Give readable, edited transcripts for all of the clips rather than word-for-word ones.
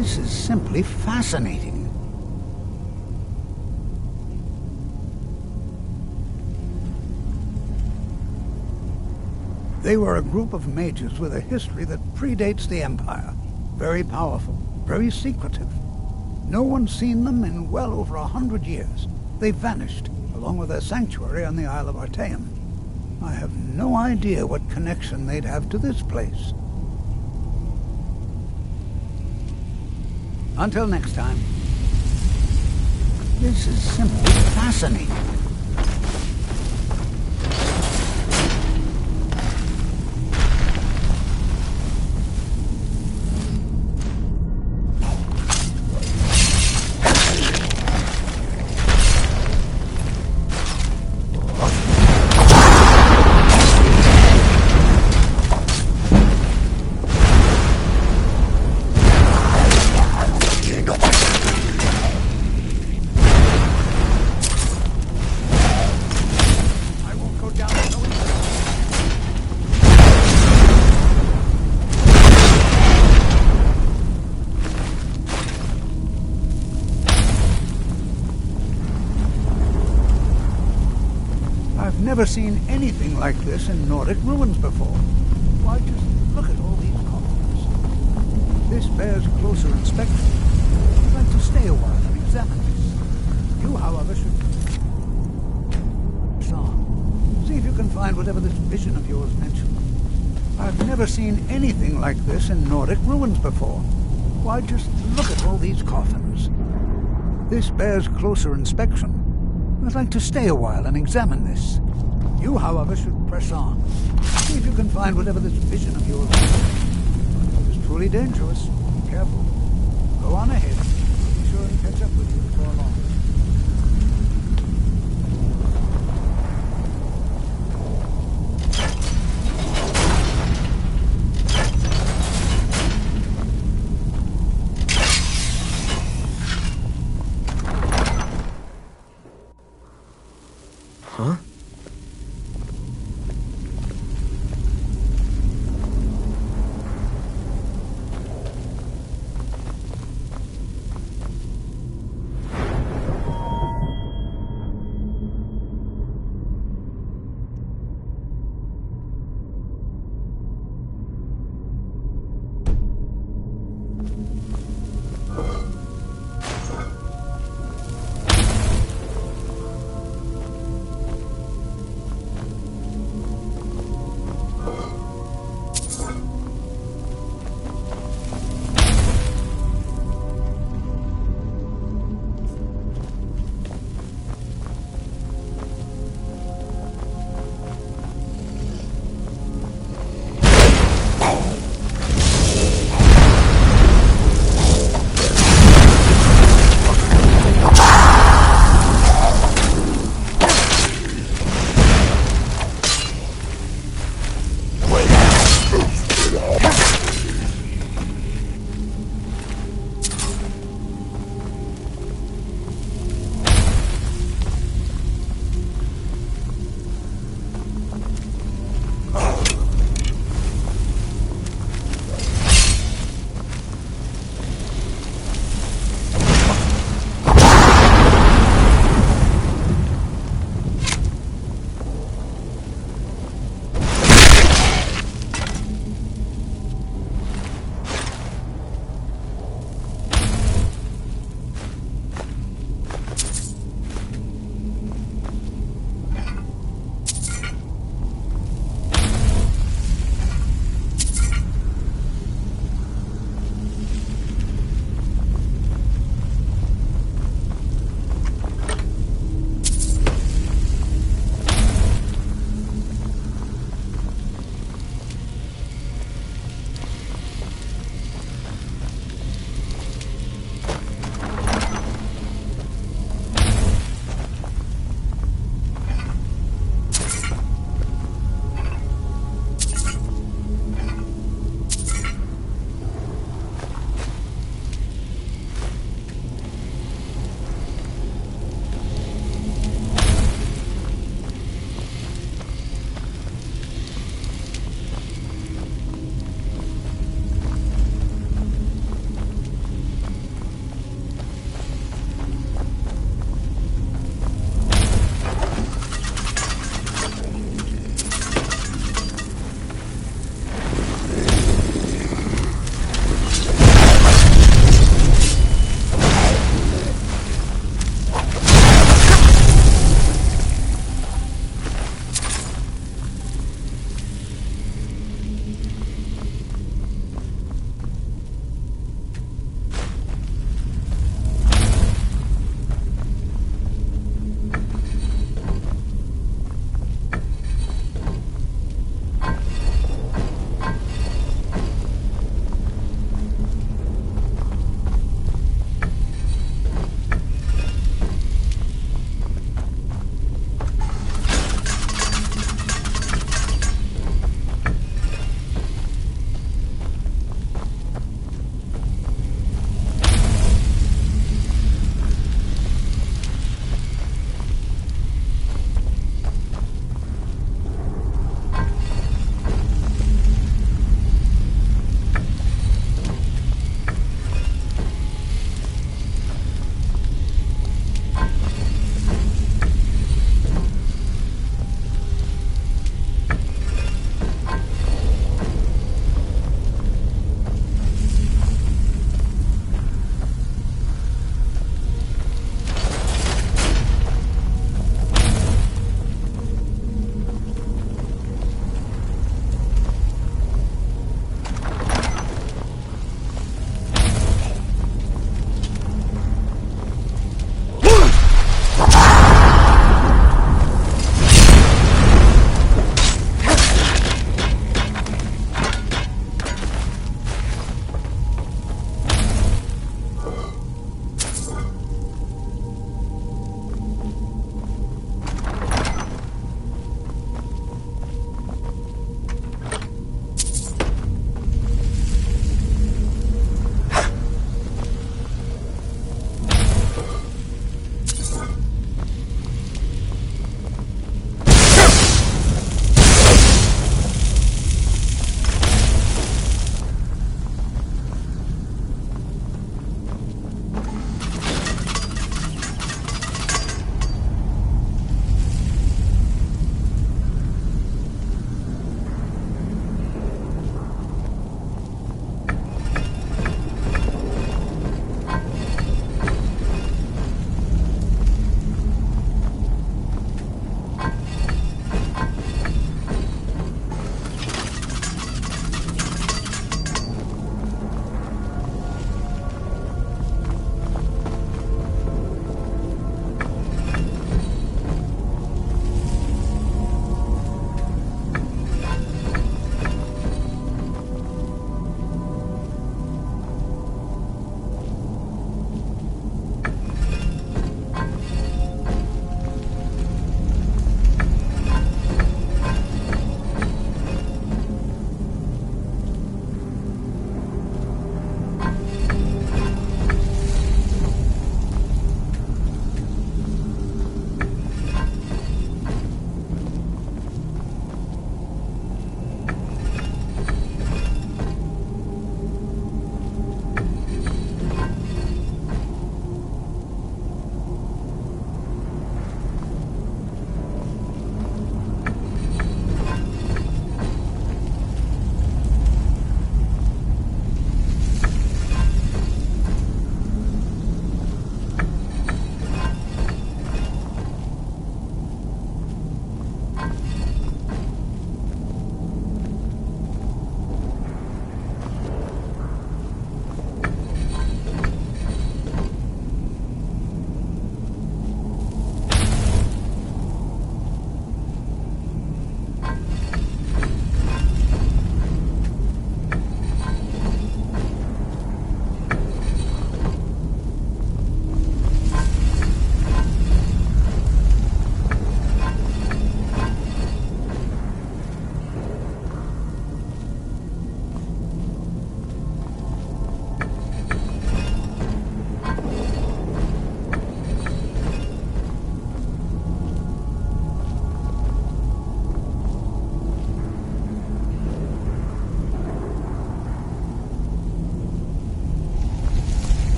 This is simply fascinating. They were a group of mages with a history that predates the Empire. Very powerful, very secretive. No one's seen them in well over 100 years. They vanished, along with their sanctuary on the Isle of Artaeum. I have no idea what connection they'd have to this place. Until next time. This is simply fascinating. Never seen anything like this in Nordic ruins before. Why, just look at all these coffins. This bears closer inspection. I'd like to stay a while and examine this. You, however, should... See if you can find whatever this vision of yours mentioned. I've never seen anything like this in Nordic ruins before. Why, just look at all these coffins. This bears closer inspection. I'd like to stay a while and examine this. You, however, should press on. See if you can find whatever this vision of yours is. It's truly dangerous. Be careful. Go on ahead. I'll be sure and catch up with you before long. Huh?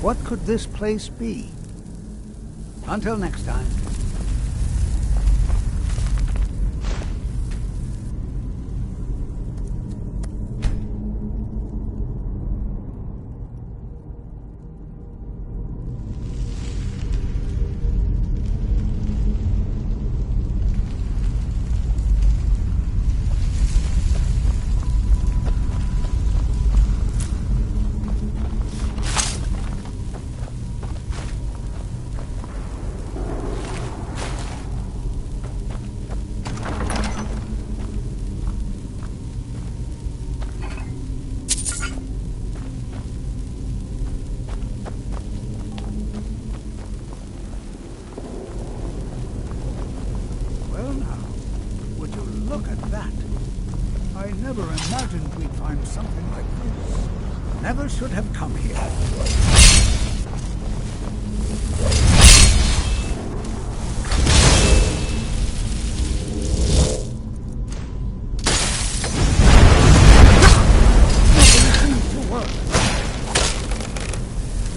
What could this place be? Until next time. Look at that. I never imagined we'd find something like this. Never should have come here.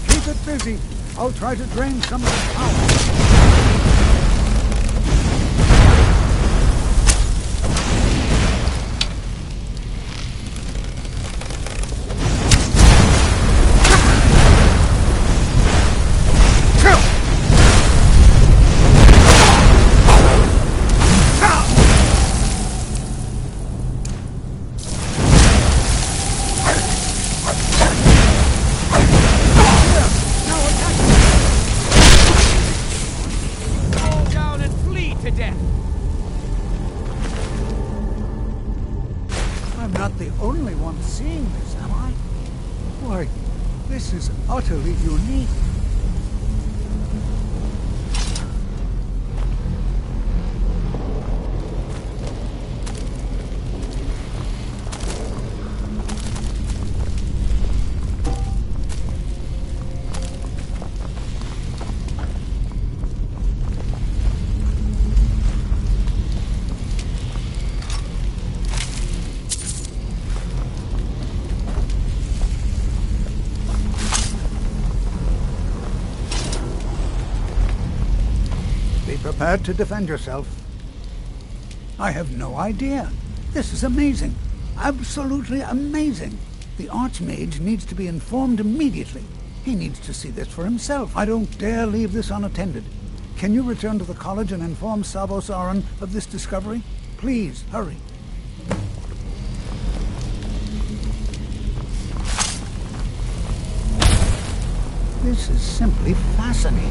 Keep it busy. I'll try to drain some of the power. I'm not the only one seeing this, am I? Why, this is utterly unique. Be prepared to defend yourself. I have no idea. This is amazing. Absolutely amazing. The Archmage needs to be informed immediately. He needs to see this for himself. I don't dare leave this unattended. Can you return to the college and inform Savos Aran of this discovery? Please, hurry. This is simply fascinating.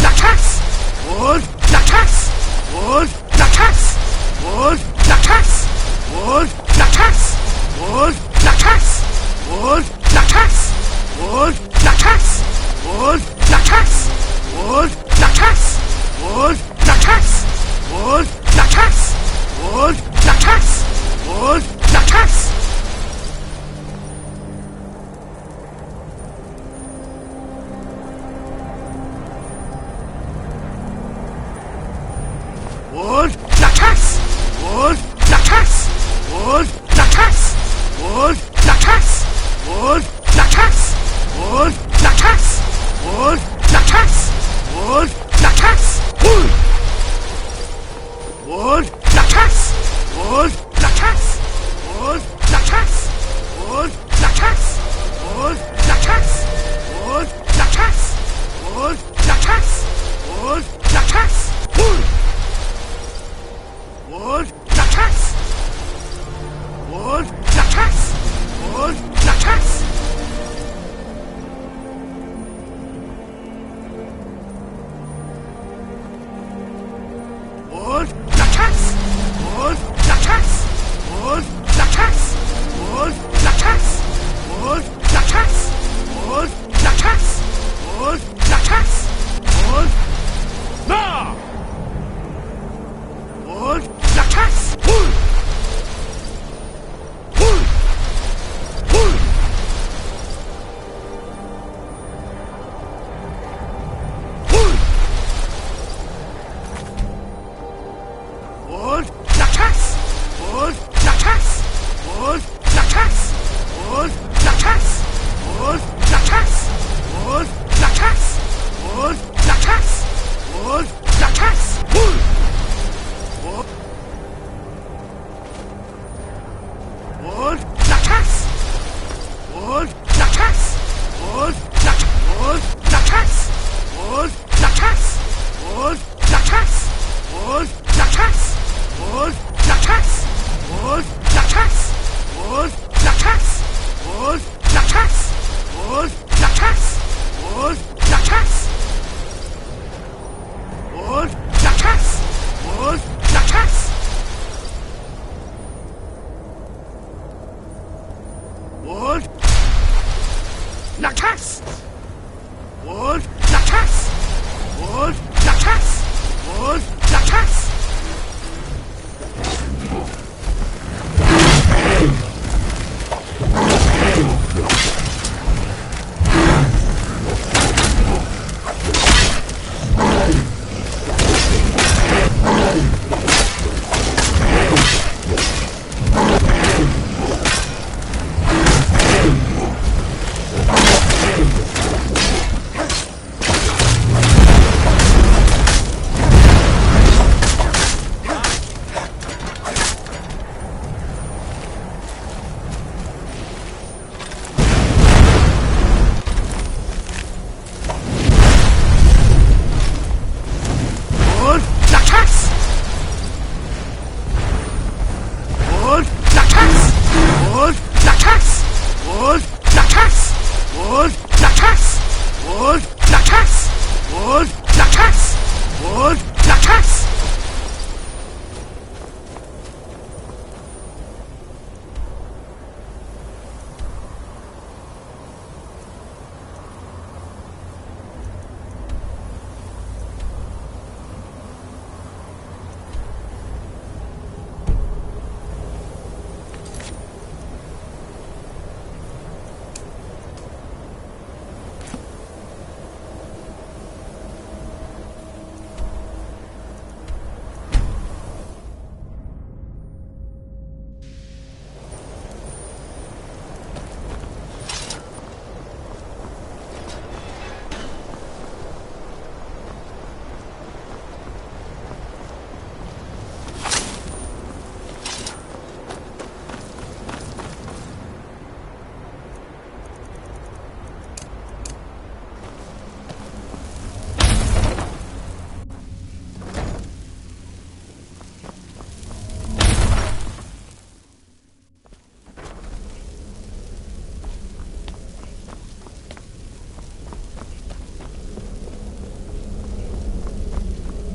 Wood! Lakas! Wood! Lakas! Wood! Lakas! Wood! Lakas! Wood! Lakas! Wood! Lakas! Wood! Lakas! Wood! Lakas! Wood! Wood! Lakas! Wood! Lakas! Wood! Lakas! Wood! Lakas! Wood! Lakas! Wood! Lakas! Wood! Lakas! Wood! Lakas! Wood! Wood! Lakas! Wood! Lakas! Wood! Lakas! Wood! Lakas! Wood! Lakas! Wood! Lakas! Wood! Lakas! Wood! Lakas! Wood! Lakas! Wood! Lakas! Wood! Now! Wood! Lakas! Wood! Wood! Wood! Wood! Wood! Lakas! Wood! Lakas! Wood! Lakas! Wood! Lakas! Wood! Lakas! Wood! Lakas! Wood! Lakas! Wood! Lakas! Wood! Wood! Wood! Lakas! Wood! Lakas! Wood! Lakas! Wood! Lakas! Wood! Lakas! Wood! Lakas! Wood! Lakas! Wood! Lakas! Wood! Lakas! Wood! Lakas! Wood! Lakas! Wood! Lakas! Wood! Lakas! Wood! Lakas! Wood! Lakas! Wood! Lakas! Wood! Lakas! Wood! Lakas!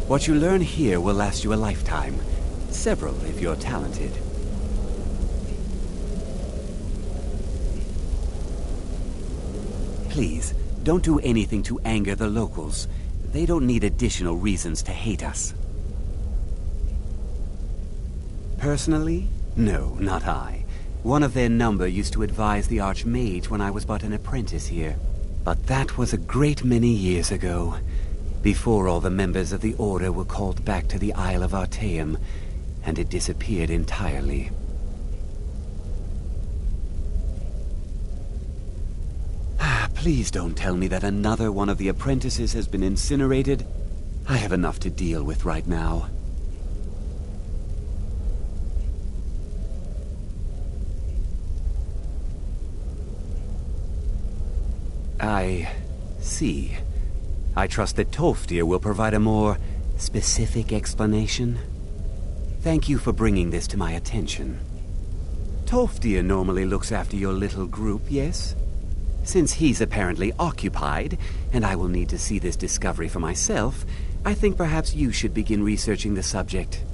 What you learn here will last you a lifetime. Several, if you're talented. Please, don't do anything to anger the locals. They don't need additional reasons to hate us. Personally? No, not I. One of their number used to advise the Archmage when I was but an apprentice here. But that was a great many years ago. before all the members of the Order were called back to the Isle of Artaeum, and it disappeared entirely. Please don't tell me that another one of the apprentices has been incinerated. I have enough to deal with right now. I see. I trust that Tolfdir will provide a more specific explanation. Thank you for bringing this to my attention. Tolfdir normally looks after your little group, yes? Since he's apparently occupied, and I will need to see this discovery for myself, I think perhaps you should begin researching the subject.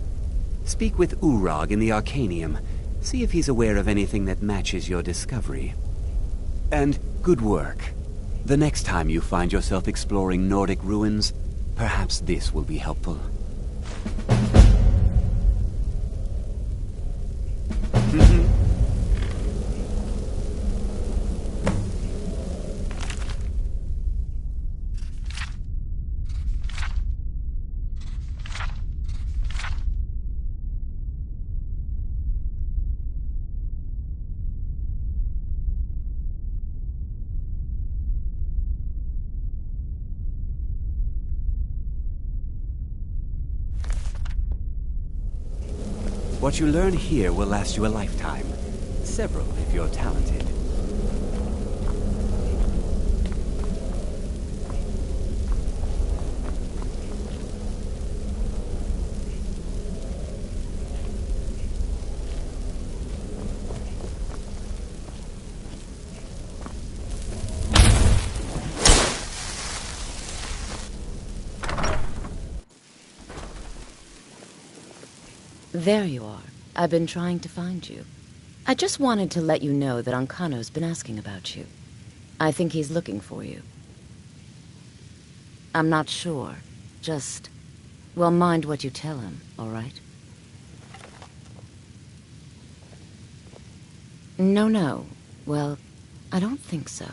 Speak with Urag in the Arcanium. See if he's aware of anything that matches your discovery. And good work. The next time you find yourself exploring Nordic ruins, perhaps this will be helpful. What you learn here will last you a lifetime. Several, if you're talented. There you are. I've been trying to find you. I just wanted to let you know that Ancano's been asking about you. I think he's looking for you. I'm not sure. Just, well, mind what you tell him, all right? No. Well, I don't think so.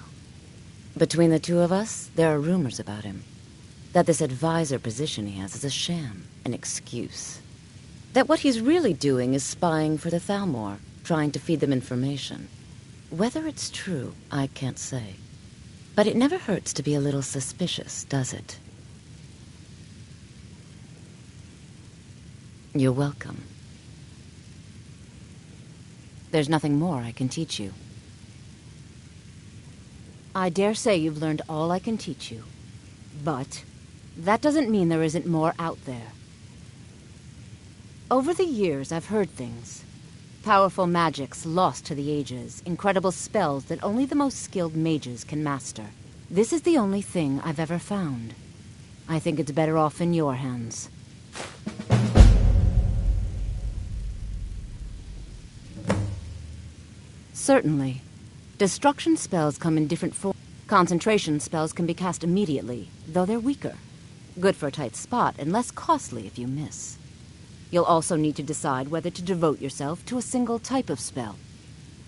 Between the two of us, there are rumors about him. That this advisor position he has is a sham, an excuse. That what he's really doing is spying for the Thalmor, trying to feed them information. Whether it's true, I can't say. But it never hurts to be a little suspicious, does it? You're welcome. There's nothing more I can teach you. I dare say you've learned all I can teach you. But that doesn't mean there isn't more out there. Over the years, I've heard things. Powerful magics lost to the ages, incredible spells that only the most skilled mages can master. This is the only thing I've ever found. I think it's better off in your hands. Certainly. Destruction spells come in different forms. Concentration spells can be cast immediately, though they're weaker. Good for a tight spot, and less costly if you miss. You'll also need to decide whether to devote yourself to a single type of spell.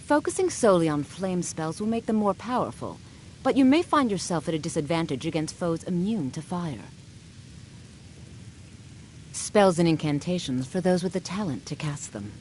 Focusing solely on flame spells will make them more powerful, but you may find yourself at a disadvantage against foes immune to fire. Spells and incantations for those with the talent to cast them.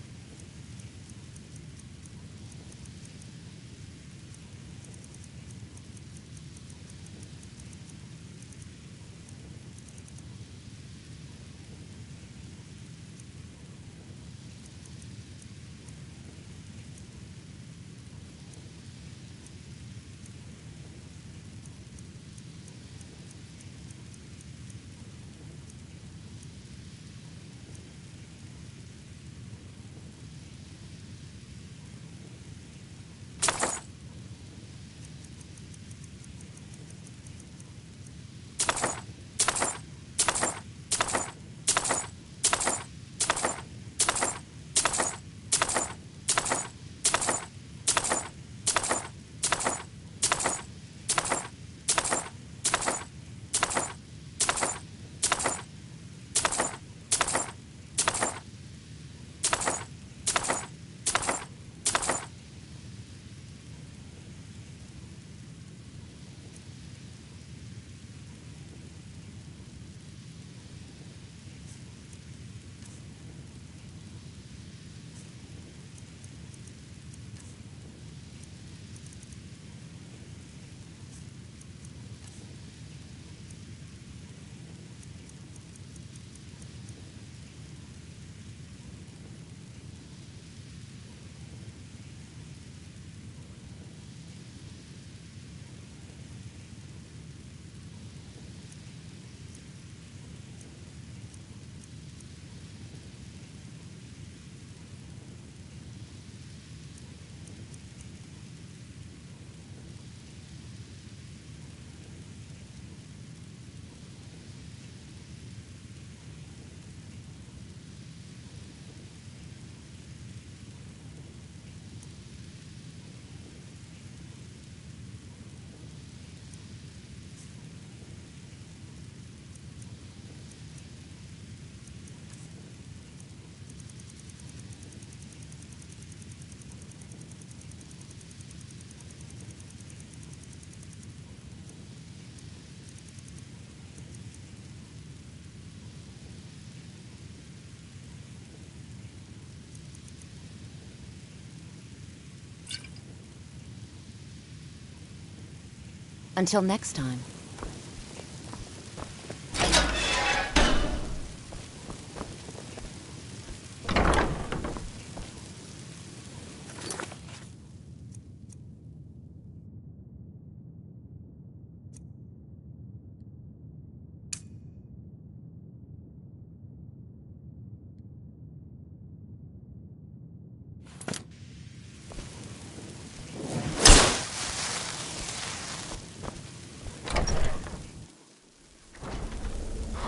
Until next time.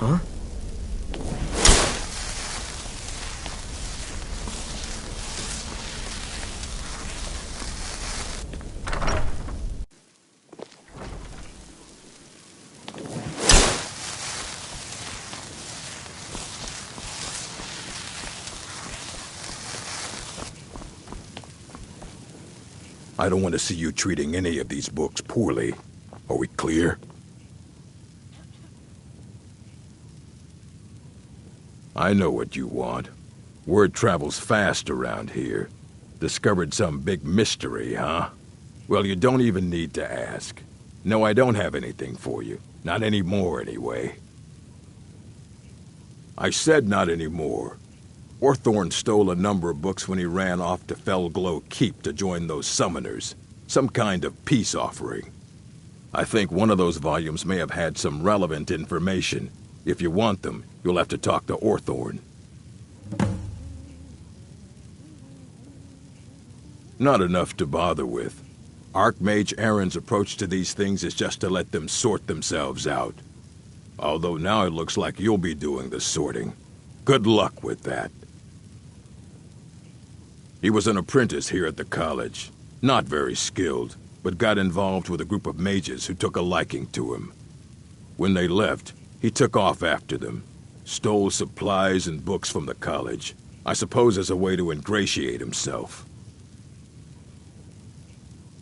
Huh? I don't want to see you treating any of these books poorly. Are we clear? I know what you want. Word travels fast around here. Discovered some big mystery, huh? Well, you don't even need to ask. No, I don't have anything for you. Not anymore, anyway. I said not anymore. Orthorn stole a number of books when he ran off to Felglow Keep to join those summoners. Some kind of peace offering. I think one of those volumes may have had some relevant information. If you want them, you'll have to talk to Orthorn. Not enough to bother with. Archmage Aaron's approach to these things is just to let them sort themselves out. Although now it looks like you'll be doing the sorting. Good luck with that. He was an apprentice here at the college. Not very skilled, but got involved with a group of mages who took a liking to him. When they left, he took off after them. Stole supplies and books from the college. I suppose as a way to ingratiate himself.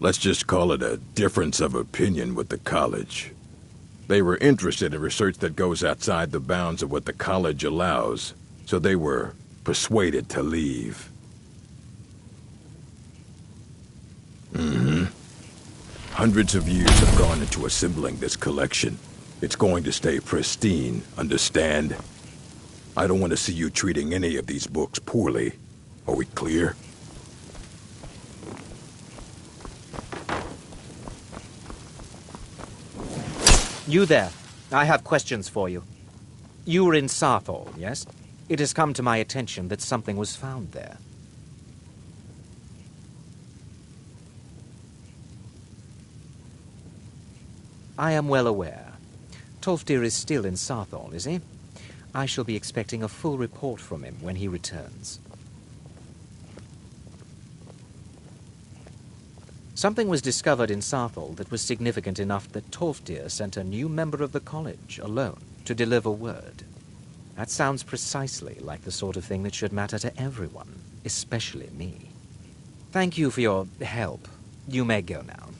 Let's just call it a difference of opinion with the college. They were interested in research that goes outside the bounds of what the college allows, so they were persuaded to leave. Hundreds of years have gone into assembling this collection. It's going to stay pristine, understand? I don't want to see you treating any of these books poorly. Are we clear? You there. I have questions for you. You were in Sarthal, yes? It has come to my attention that something was found there. I am well aware. Tolfdir is still in Sarthal, is he? I shall be expecting a full report from him when he returns. Something was discovered in Sarthal that was significant enough that Tolfdir sent a new member of the college alone to deliver word. That sounds precisely like the sort of thing that should matter to everyone, especially me. Thank you for your help. You may go now.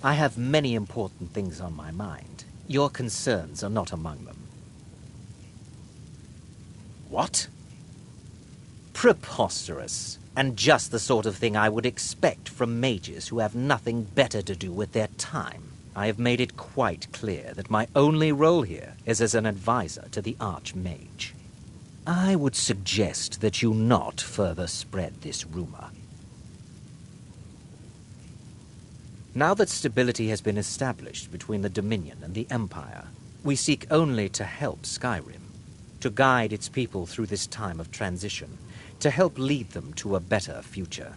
I have many important things on my mind. Your concerns are not among them. What? Preposterous, and just the sort of thing I would expect from mages who have nothing better to do with their time. I have made it quite clear that my only role here is as an advisor to the Archmage. I would suggest that you not further spread this rumor. Now that stability has been established between the Dominion and the Empire, we seek only to help Skyrim, to guide its people through this time of transition, to help lead them to a better future.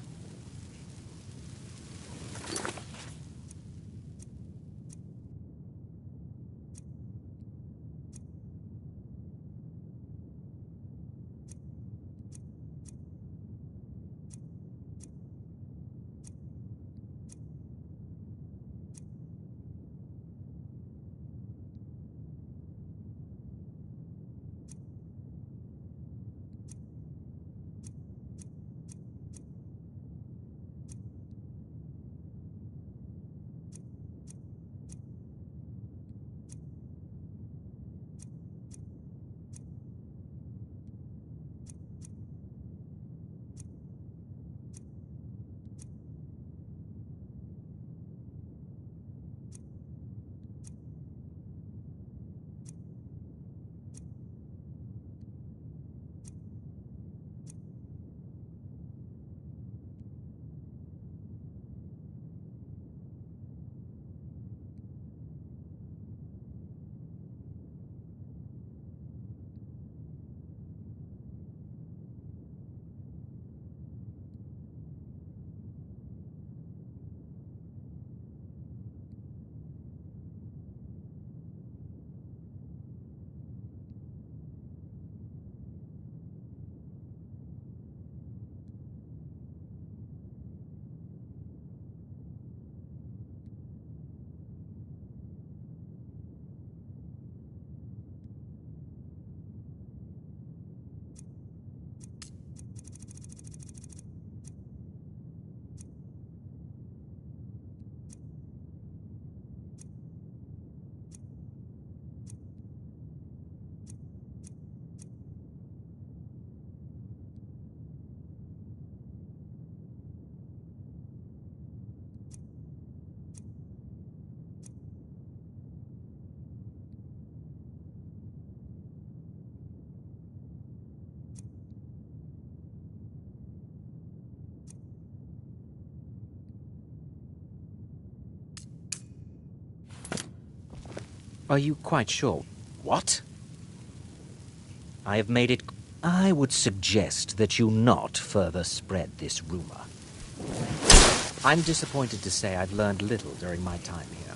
Are you quite sure? What? I have made it... I would suggest that you not further spread this rumor. I'm disappointed to say I've learned little during my time here.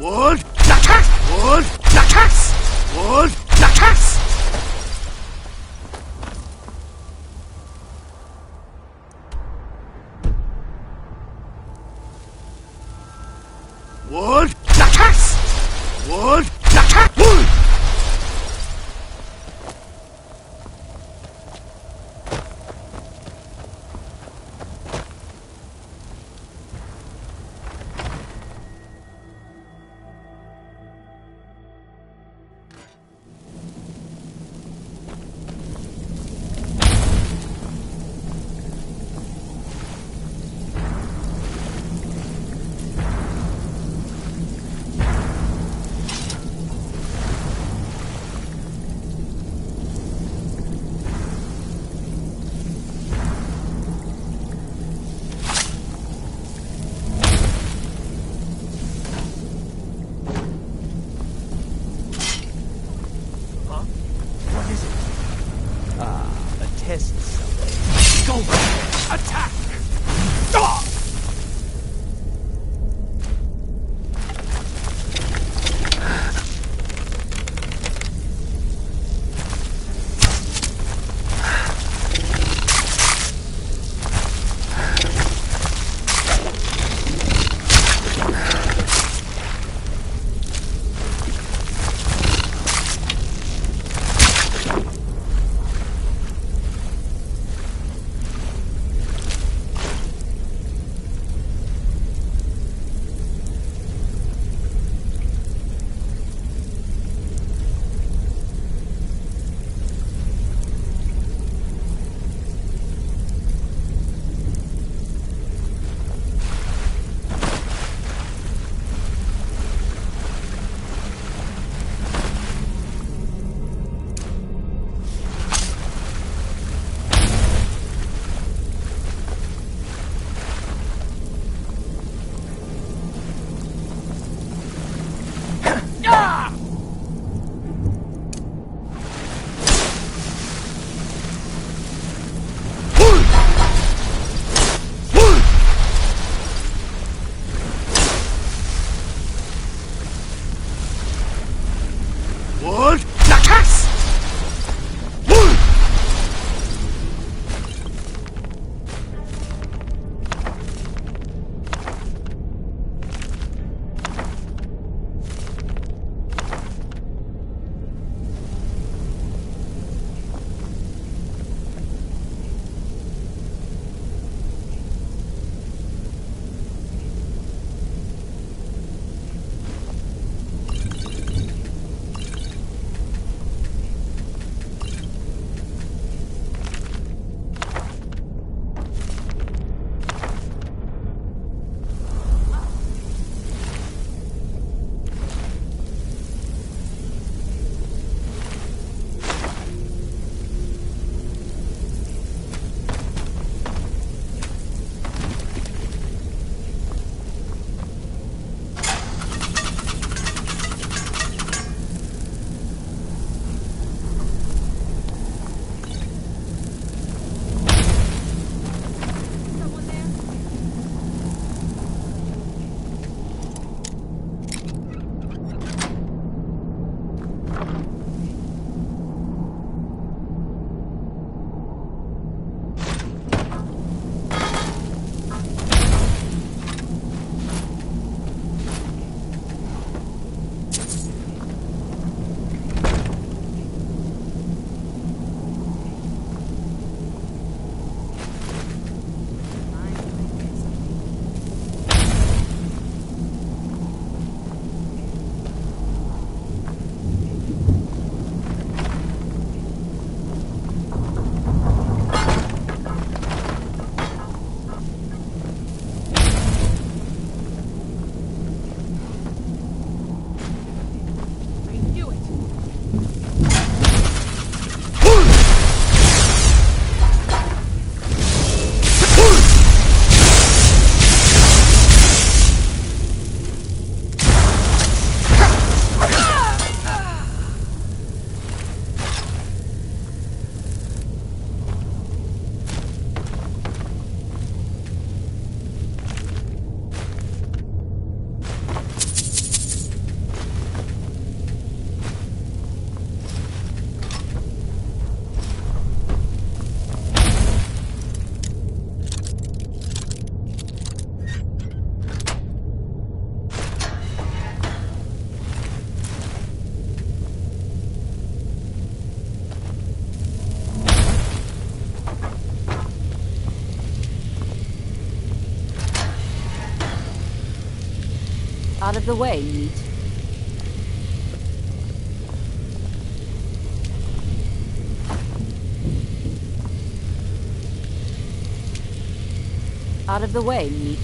Wood, Lakas! Wood, Lakas! Wood, Lakas! Wood, Lakas! Wood, Lakas! Wood! Out of the way, meat. Out of the way, meat.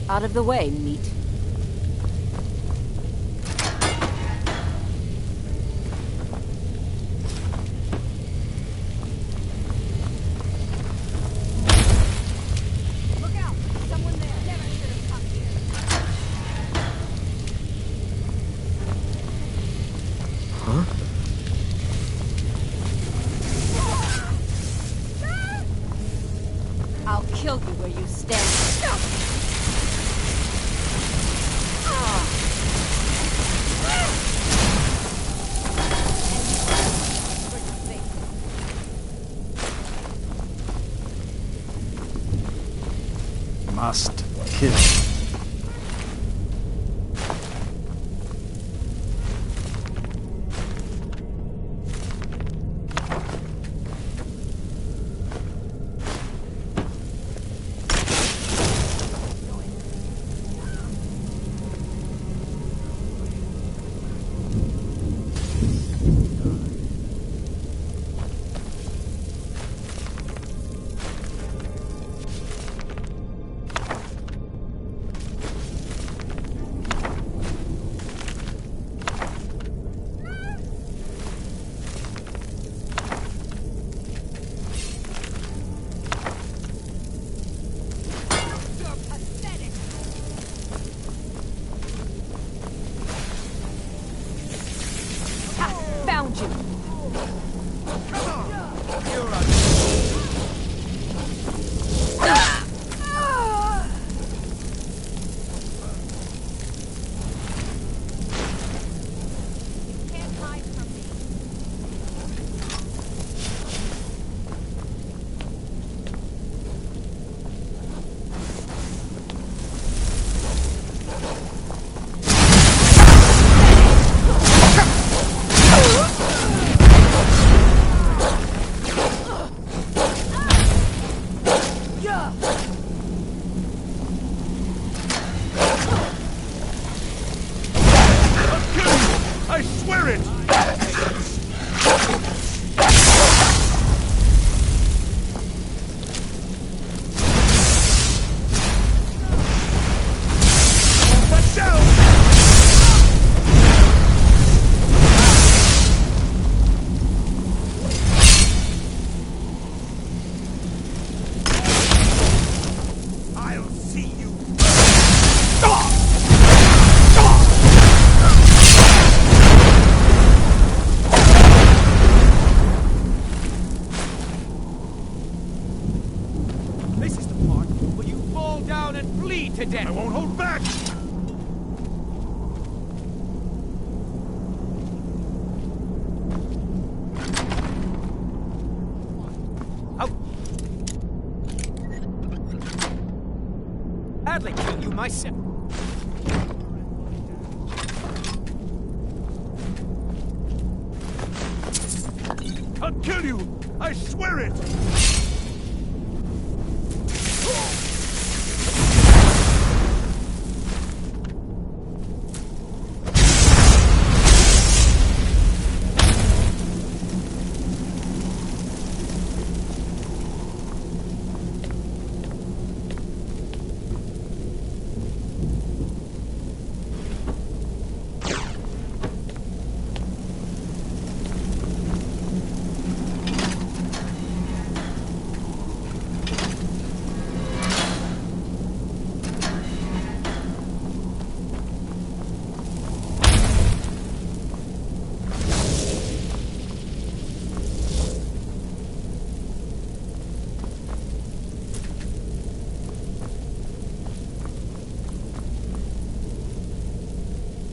Out of the way, meat. Look out! Someone there never should have come here. Huh? I'll kill you where you stand. Must kill. Found you. Can't hide from me. I swear it! Watch out! I'll see you. This is the part where you fall down and bleed to death. I won't hold back. Gladly kill you myself. I'll kill you! I swear it!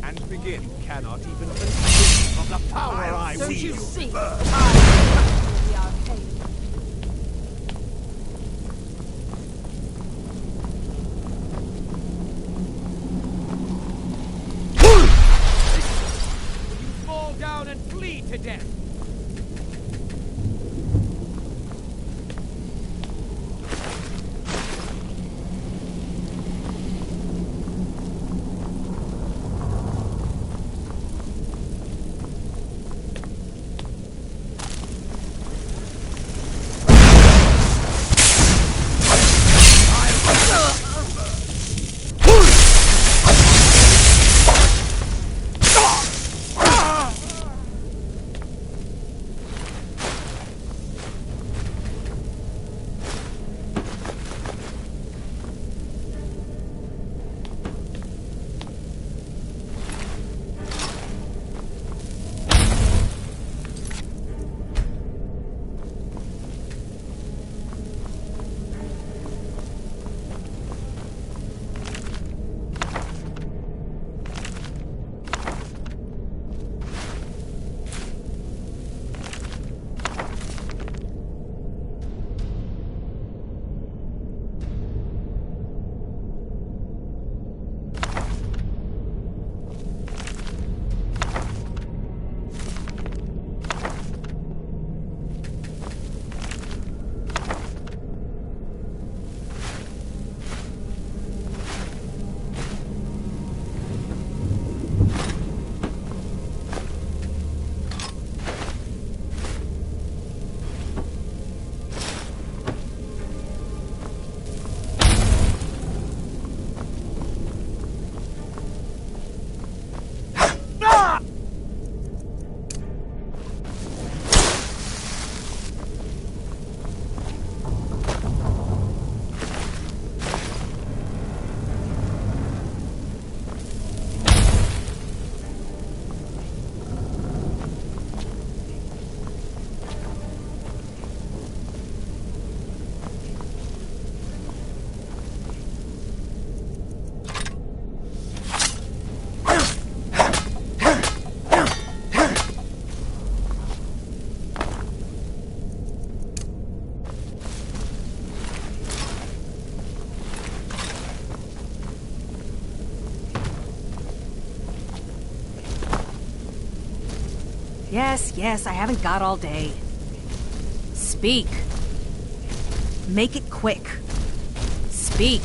And begin. You cannot even conceive of the power I wield. Don't you see? We are paid. Yes, I haven't got all day. Speak. Make it quick. Speak.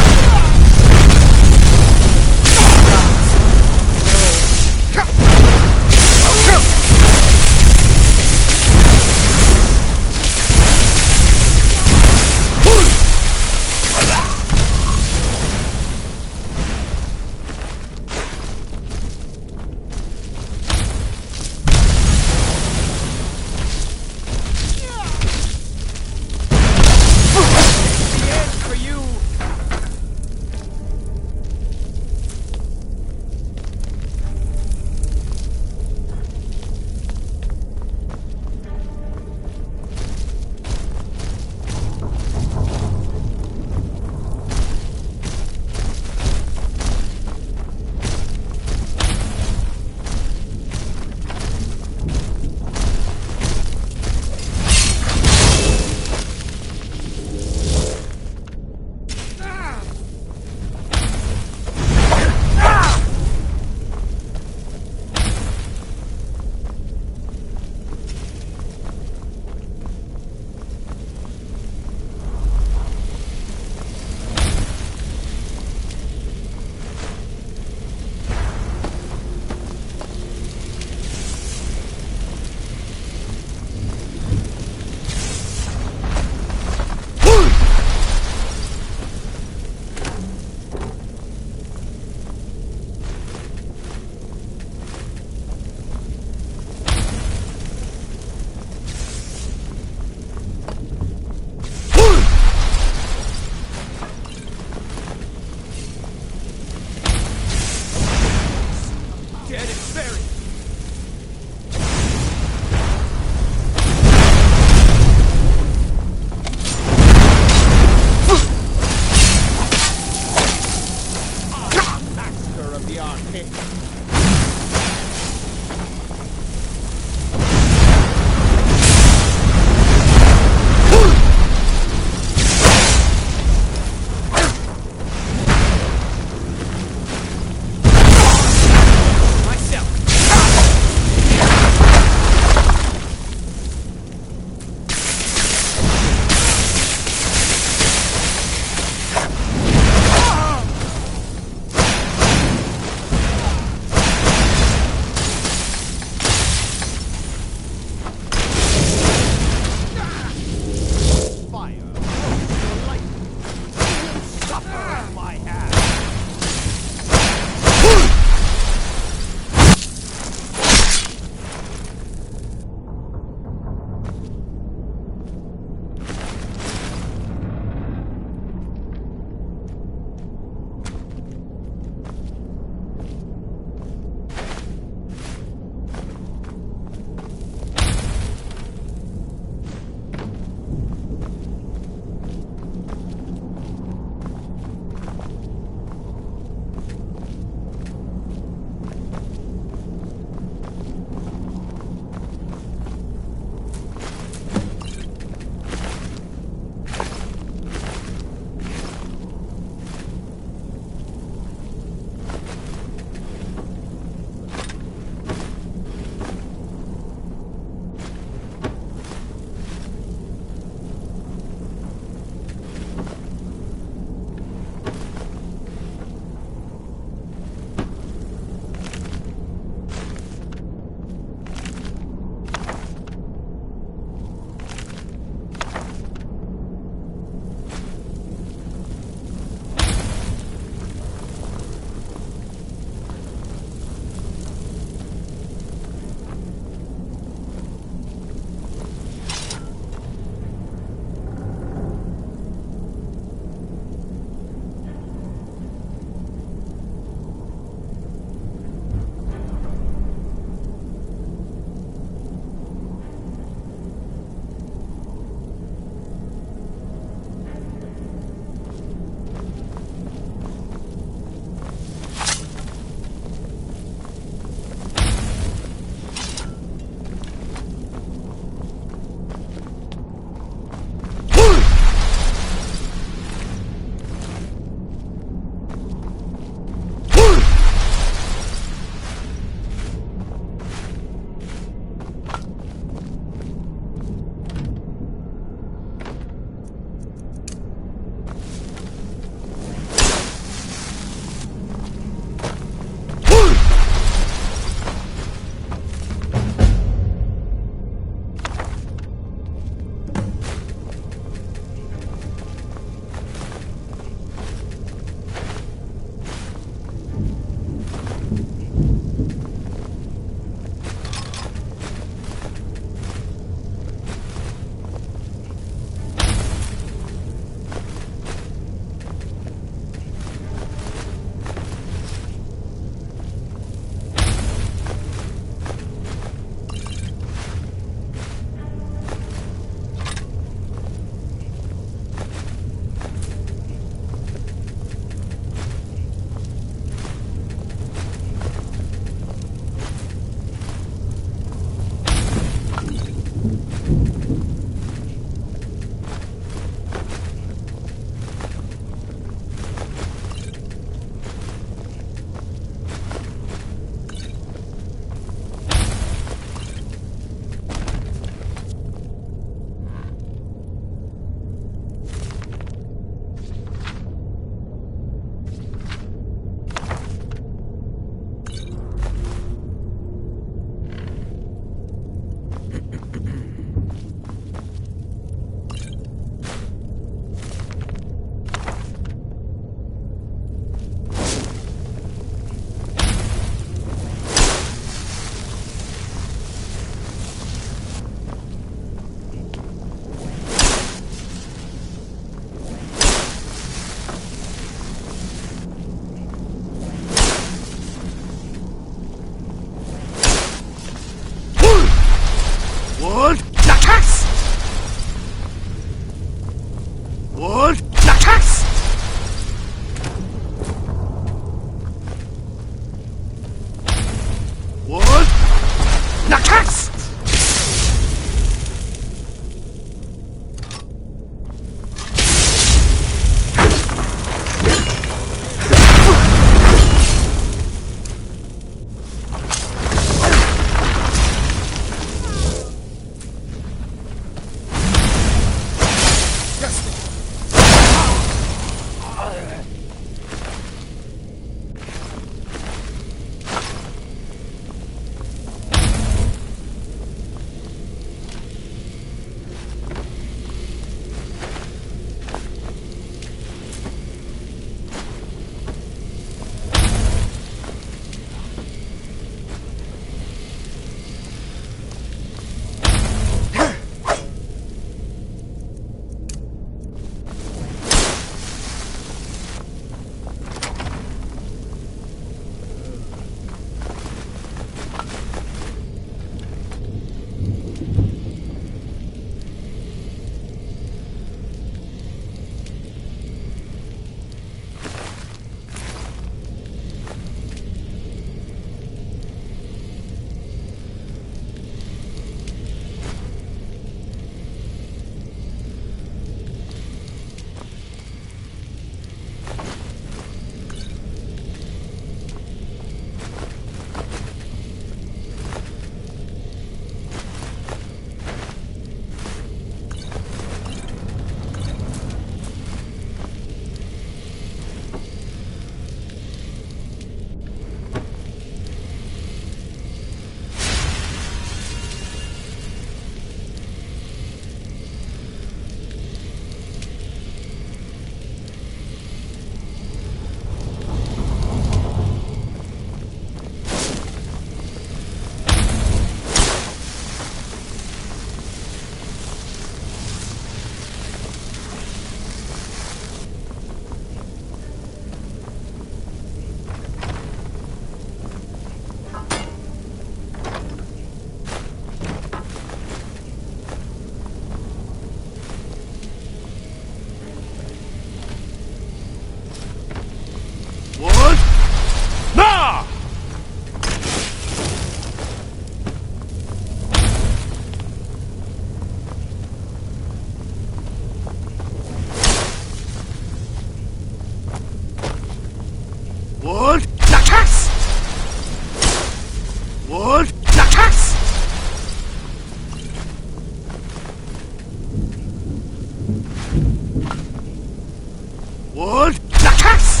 Wood Lacas!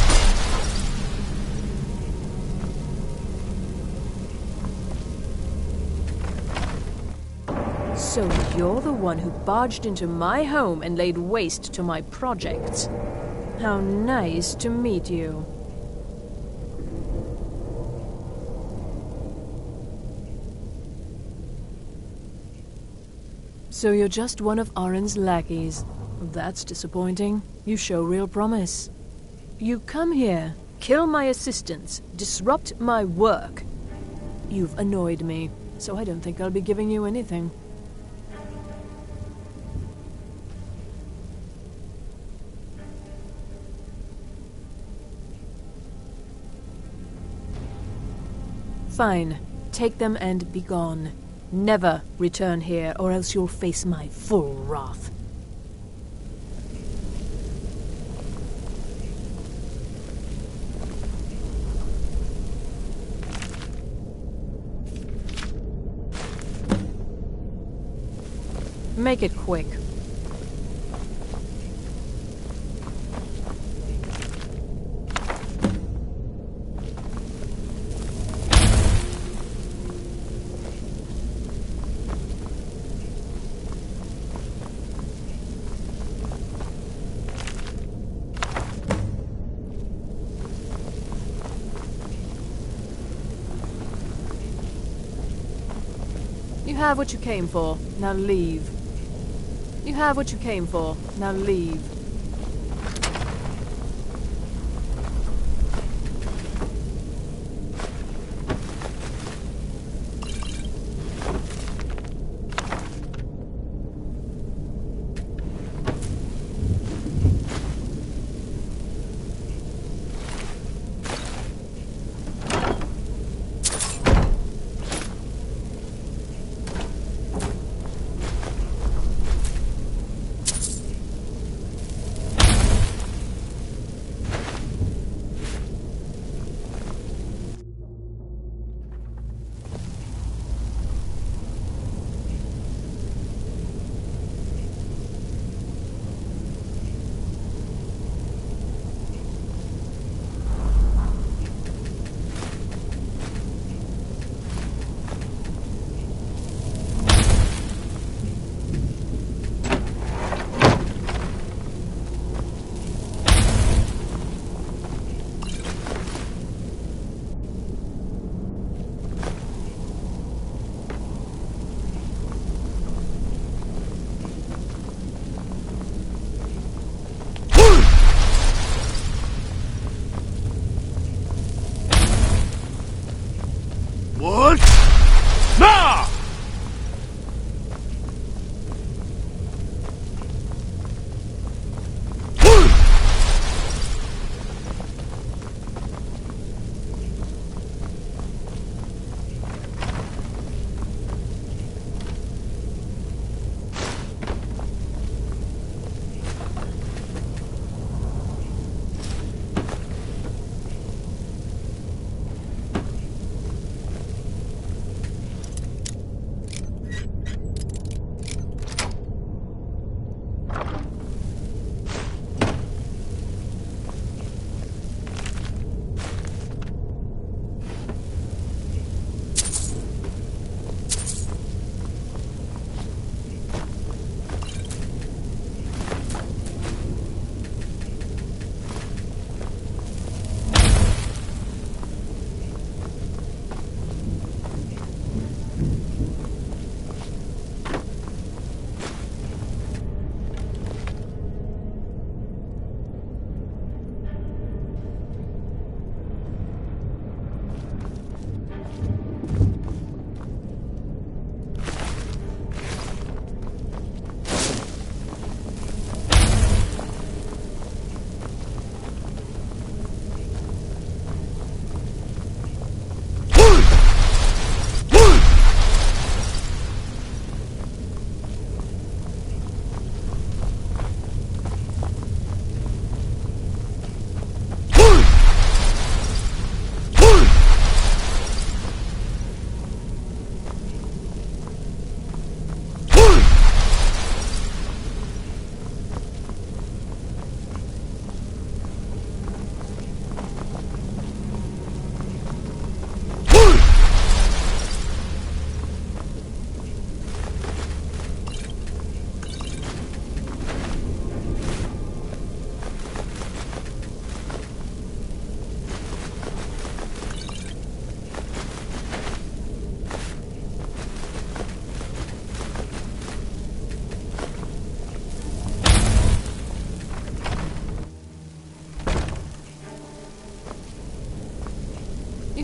So you're the one who barged into my home and laid waste to my projects. How nice to meet you. So you're just one of Arin's lackeys. That's disappointing. You show real promise. You come here, kill my assistants, disrupt my work. You've annoyed me, so I don't think I'll be giving you anything. Fine. Take them and be gone. Never return here, or else you'll face my full wrath. Make it quick. You have what you came for. Now leave. You have what you came for. Now leave.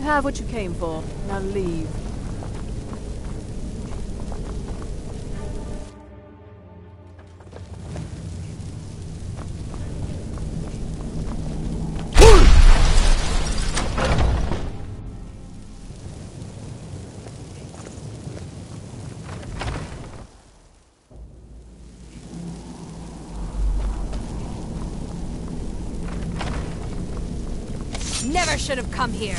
have what you came for. Now leave. Never should have come here.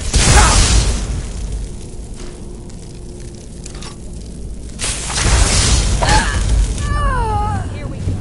Here we go.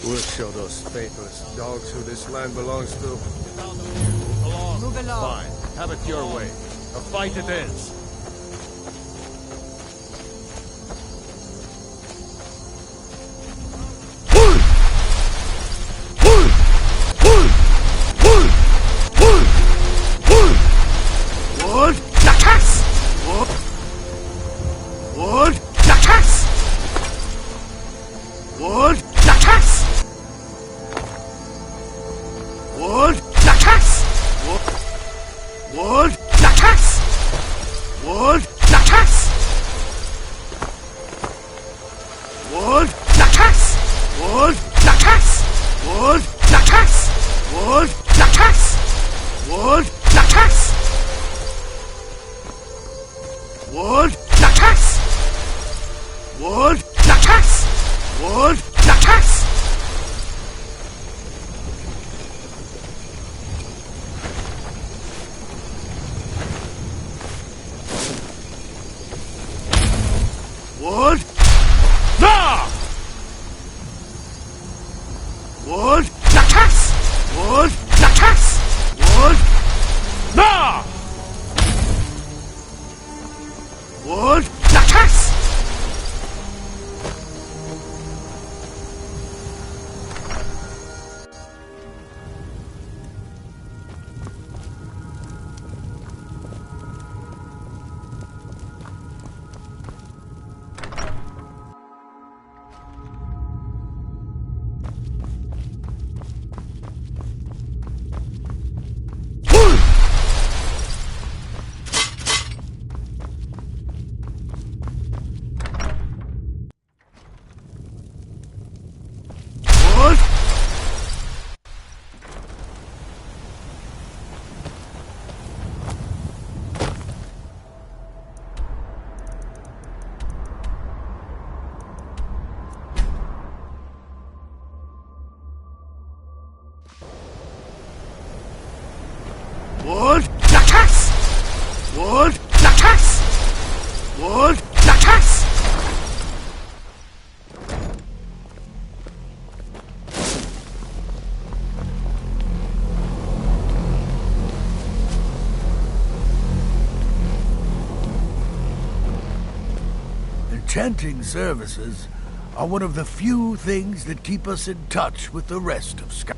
We'll show those faithless dogs who this land belongs to. Move along. Fine. Have it your way. A fight it is. Wood Lakas! Wood Lakas! Wood Lakas! Enchanting services are one of the few things that keep us in touch with the rest of Skyrim.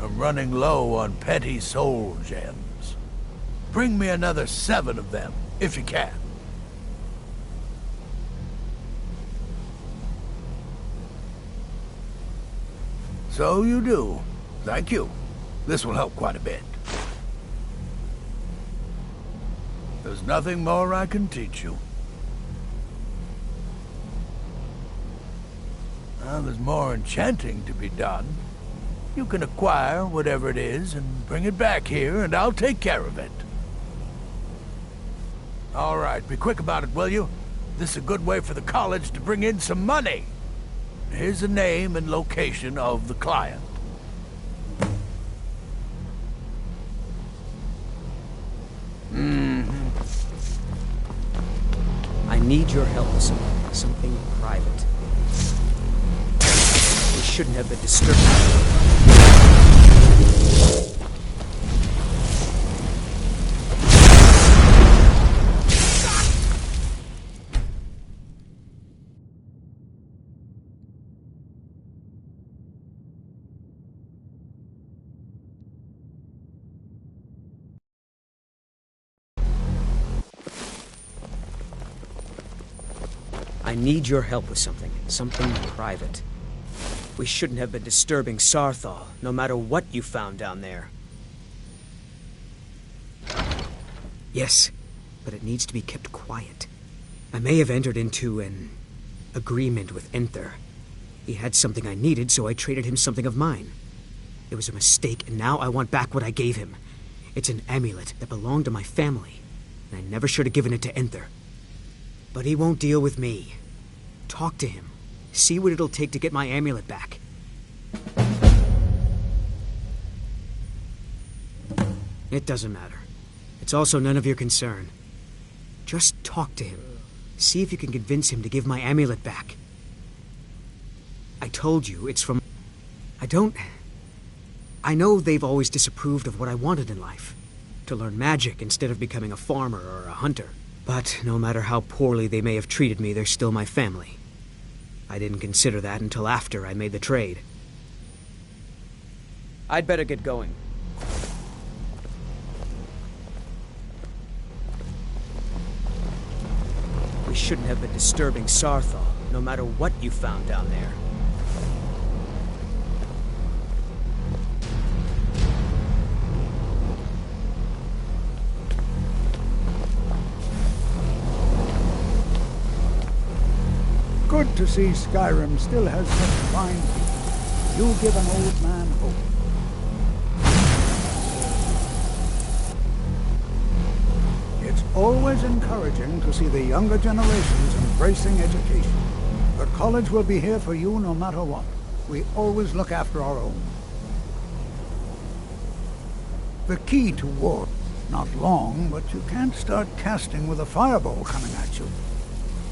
I'm running low on petty soul gems. Bring me another 7 of them, if you can. So you do. Thank you. This will help quite a bit. There's nothing more I can teach you. Well, there's more enchanting to be done. You can acquire whatever it is and bring it back here, and I'll take care of it. All right, be quick about it, will you? This is a good way for the college to bring in some money. Here's the name and location of the client. I need your help with something private. We shouldn't have been disturbed. I need your help with something private. We shouldn't have been disturbing Sarthal, no matter what you found down there. Yes, but it needs to be kept quiet. I may have entered into an agreement with Enther. He had something I needed, so I traded him something of mine. It was a mistake, and now I want back what I gave him. It's an amulet that belonged to my family, and I never should have given it to Enther. But he won't deal with me. Talk to him. See what it'll take to get my amulet back. It doesn't matter. It's also none of your concern. Just talk to him. See if you can convince him to give my amulet back. I told you, it's from... I know they've always disapproved of what I wanted in life. To learn magic instead of becoming a farmer or a hunter. But no matter how poorly they may have treated me, they're still my family. I didn't consider that until after I made the trade. I'd better get going. We shouldn't have been disturbing Sarthal, no matter what you found down there. Good to see Skyrim still has such fine people. You give an old man hope. It's always encouraging to see the younger generations embracing education. But college will be here for you no matter what. We always look after our own. The key to war, not long, but you can't start casting with a fireball coming at you.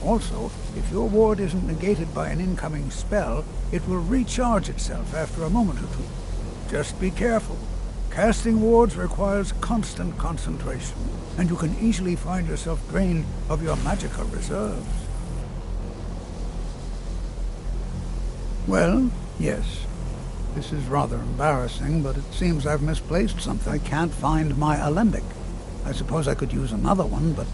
Also, if your ward isn't negated by an incoming spell, it will recharge itself after a moment or two. Just be careful. Casting wards requires constant concentration, and you can easily find yourself drained of your magical reserves. Well, yes. This is rather embarrassing, but it seems I've misplaced something. I can't find my alembic. I suppose I could use another one, but...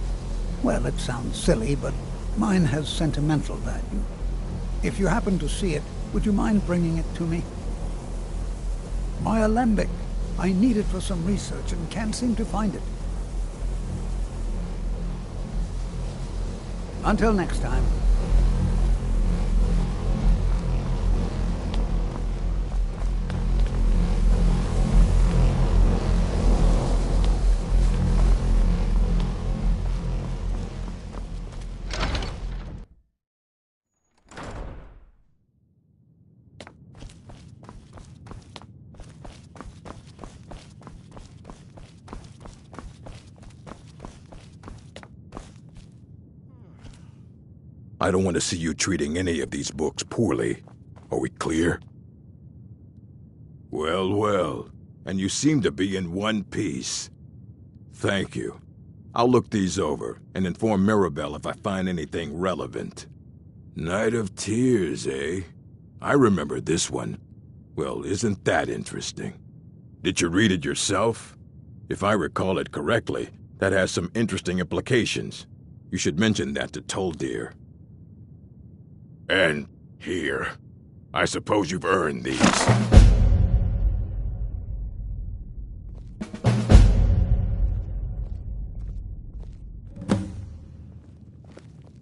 well, it sounds silly, but... mine has sentimental value. If you happen to see it, would you mind bringing it to me? My alembic. I need it for some research and can't seem to find it. Until next time. I don't want to see you treating any of these books poorly. Are we clear? Well, well. And you seem to be in one piece. Thank you. I'll look these over and inform Mirabelle if I find anything relevant. Night of Tears, eh? I remember this one. Well, isn't that interesting? Did you read it yourself? If I recall it correctly, that has some interesting implications. You should mention that to Toldir. And here. I suppose you've earned these.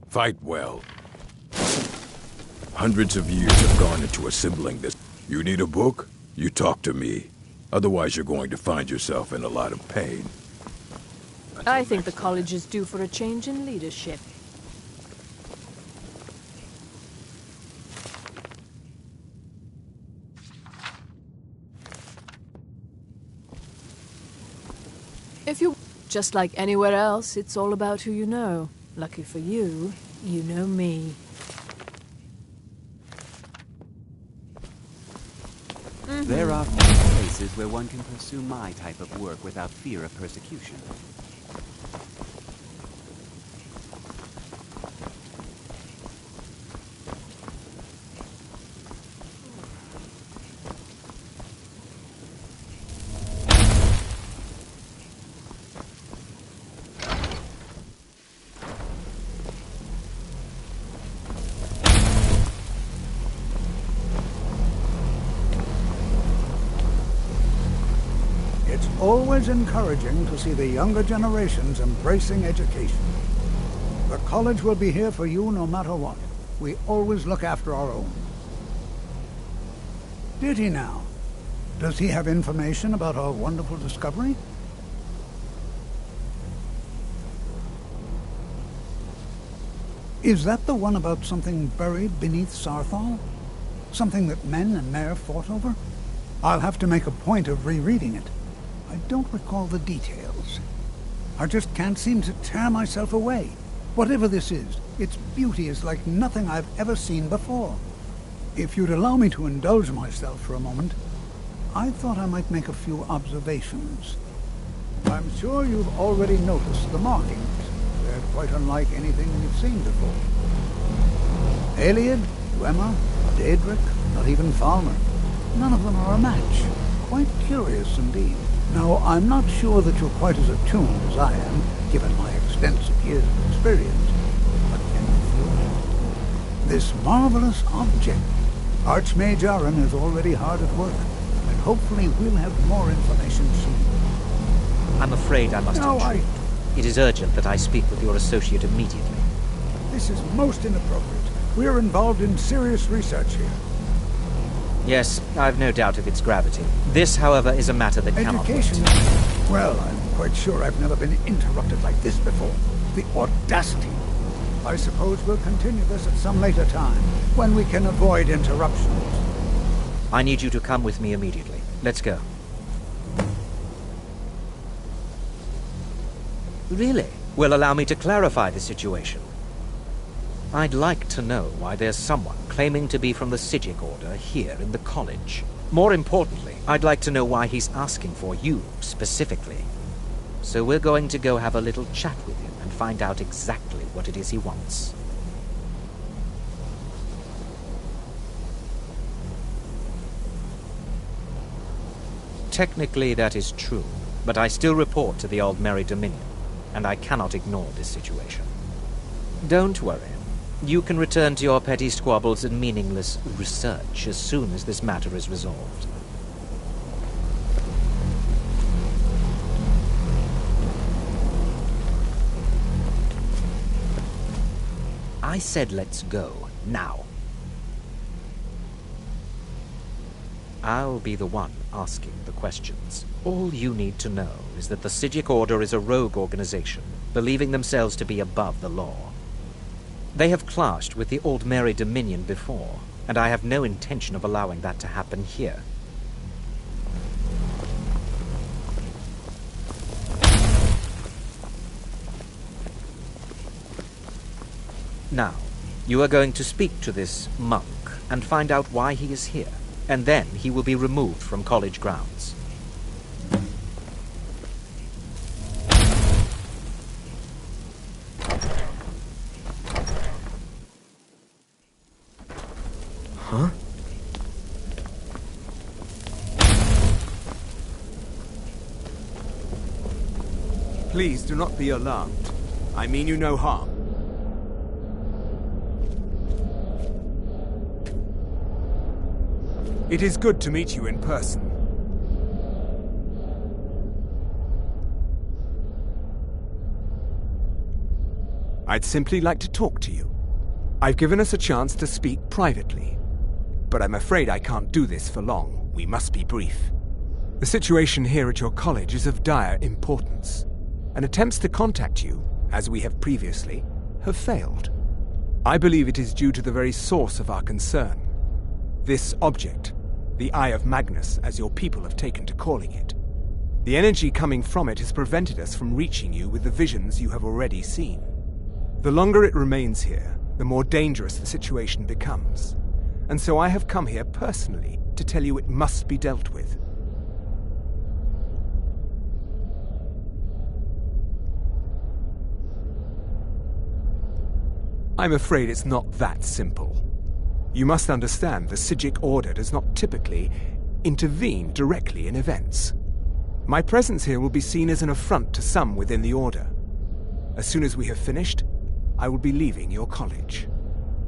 Fight well. Hundreds of years have gone into assembling this. You need a book? You talk to me. Otherwise you're going to find yourself in a lot of pain. I think the college is due for a change in leadership. If you... Just like anywhere else, it's all about who you know. Lucky for you, you know me. There are few places where one can pursue my type of work without fear of persecution. Always encouraging to see the younger generations embracing education. The college will be here for you no matter what. We always look after our own. Did he now? Does he have information about our wonderful discovery? Is that the one about something buried beneath Sarthal? Something that men and Mare fought over? I'll have to make a point of rereading it. I don't recall the details. I just can't seem to tear myself away. Whatever this is, its beauty is like nothing I've ever seen before. If you'd allow me to indulge myself for a moment, I thought I might make a few observations. I'm sure you've already noticed the markings. They're quite unlike anything we've seen before. Eliad, Dwemer, Daedric, not even Falmer. None of them are a match. Quite curious indeed. Now, I'm not sure that you're quite as attuned as I am, given my extensive years of experience. But can you feel it? This marvelous object. Archmage Aaron is already hard at work, and hopefully we'll have more information soon. I'm afraid I must intrude. It is urgent that I speak with your associate immediately. This is most inappropriate. We're involved in serious research here. Yes, I've no doubt of its gravity. This, however, is a matter that cannot wait. Education? Well, I'm quite sure I've never been interrupted like this before. The audacity. I suppose we'll continue this at some later time, when we can avoid interruptions. I need you to come with me immediately. Let's go. Really? Well, allow me to clarify the situation. I'd like to know why there's someone claiming to be from the Psijic Order here in the college. More importantly, I'd like to know why he's asking for you, specifically. So we're going to go have a little chat with him and find out exactly what it is he wants. Technically, that is true, but I still report to the Aldmeri Dominion, and I cannot ignore this situation. Don't worry. You can return to your petty squabbles and meaningless research as soon as this matter is resolved. I said let's go, now. I'll be the one asking the questions. All you need to know is that the Psijic Order is a rogue organization, believing themselves to be above the law. They have clashed with the Aldmeri Dominion before, and I have no intention of allowing that to happen here. Now, You are going to speak to this monk and find out why he is here, and then he will be removed from college grounds. Huh? Please do not be alarmed. I mean you no harm. It is good to meet you in person. I'd simply like to talk to you. I've given us a chance to speak privately, but I'm afraid I can't do this for long. We must be brief. The situation here at your college is of dire importance, and attempts to contact you, as we have previously, have failed. I believe it is due to the very source of our concern. This object, the Eye of Magnus, as your people have taken to calling it. The energy coming from it has prevented us from reaching you with the visions you have already seen. The longer it remains here, the more dangerous the situation becomes. And so I have come here personally to tell you it must be dealt with. I'm afraid it's not that simple. You must understand the Psijic Order does not typically intervene directly in events. My presence here will be seen as an affront to some within the Order. As soon as we have finished, I will be leaving your college.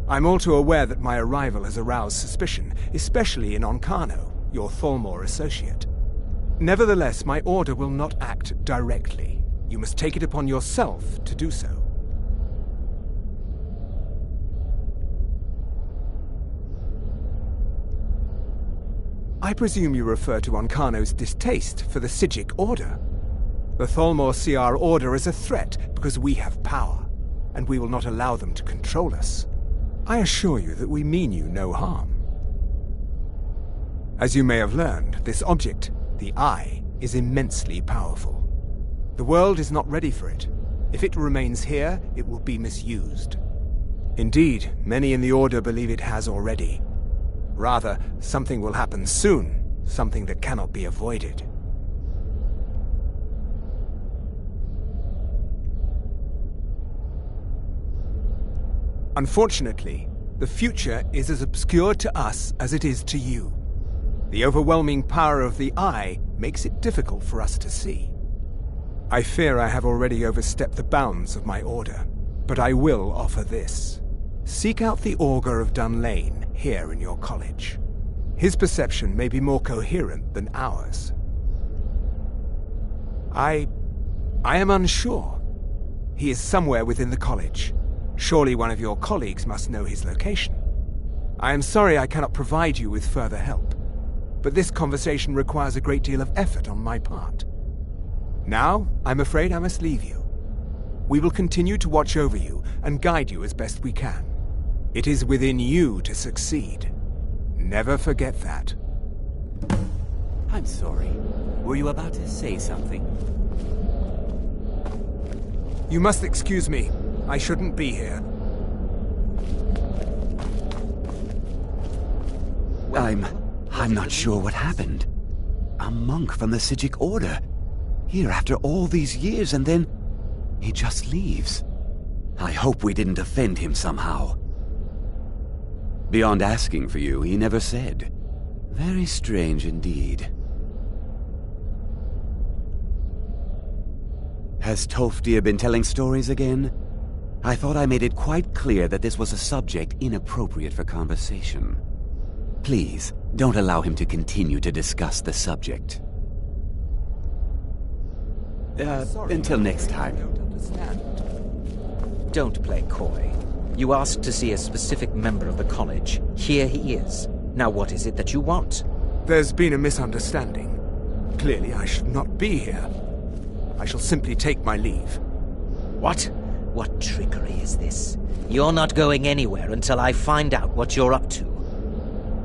I'm all too aware that my arrival has aroused suspicion, especially in Onkano, your Thalmor associate. Nevertheless, my Order will not act directly. You must take it upon yourself to do so. I presume you refer to Onkano's distaste for the Psijic Order. The Thalmor see our Order as a threat because we have power, and we will not allow them to control us. I assure you that we mean you no harm. As you may have learned, this object, the Eye, is immensely powerful. The world is not ready for it. If it remains here, it will be misused. Indeed, many in the Order believe it has already. Rather, something will happen soon, something that cannot be avoided. Unfortunately, the future is as obscure to us as it is to you. The overwhelming power of the Eye makes it difficult for us to see. I fear I have already overstepped the bounds of my Order, but I will offer this. Seek out the Augur of Dunlane here in your college. His perception may be more coherent than ours. I am unsure. He is somewhere within the college. Surely one of your colleagues must know his location. I am sorry I cannot provide you with further help, but this conversation requires a great deal of effort on my part. Now, I'm afraid I must leave you. We will continue to watch over you and guide you as best we can. It is within you to succeed. Never forget that. I'm sorry. Were you about to say something? You must excuse me. I shouldn't be here. I'm not sure what happened. A monk from the Psijic Order. Here after all these years, and then he just leaves. I hope we didn't offend him somehow. Beyond asking for you, he never said. Very strange indeed. Has Toftir been telling stories again? I thought I made it quite clear that this was a subject inappropriate for conversation. Please, don't allow him to continue to discuss the subject. Until next time. Don't play coy. You asked to see a specific member of the college. Here he is. Now what is it that you want? There's been a misunderstanding. Clearly I should not be here. I shall simply take my leave. What? What trickery is this? You're not going anywhere until I find out what you're up to.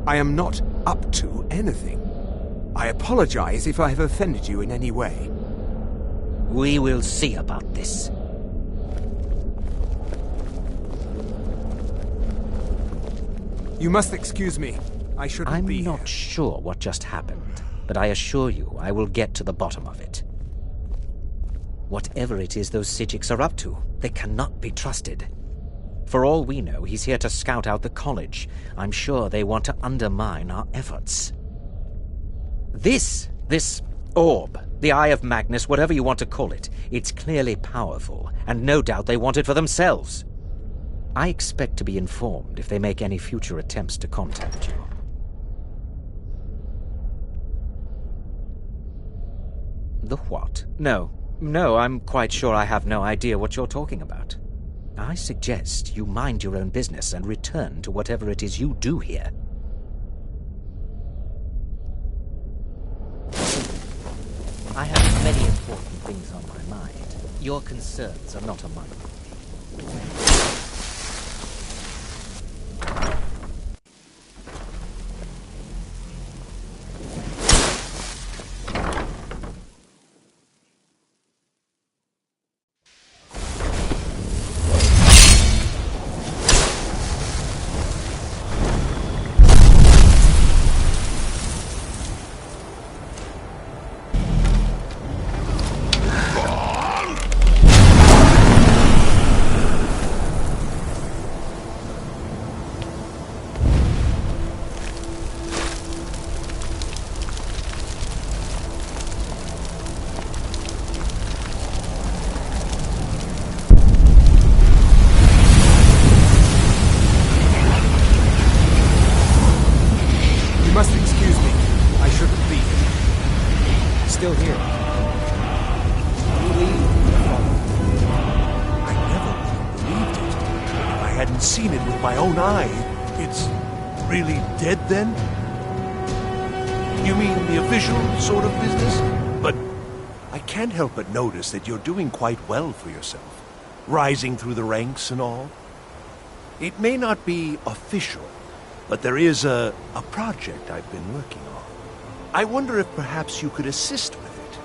I am not up to anything. I apologize if I have offended you in any way. We will see about this. You must excuse me. I shouldn't be I'm here. not sure what just happened, but I assure you I will get to the bottom of it. Whatever it is those Sijiks are up to, they cannot be trusted. For all we know, he's here to scout out the college. I'm sure they want to undermine our efforts. This orb, the Eye of Magnus, whatever you want to call it, it's clearly powerful, and no doubt they want it for themselves. I expect to be informed if they make any future attempts to contact you. The what? No, I'm quite sure I have no idea what you're talking about. I suggest you mind your own business and return to whatever it is you do here. I have many important things on my mind. Your concerns are not among them. Still here. I never believed it. If I hadn't seen it with my own eye, it's really dead then? You mean the official sort of business? But I can't help but notice that you're doing quite well for yourself. Rising through the ranks and all. It may not be official, but there is a project I've been working on. I wonder if perhaps you could assist with it.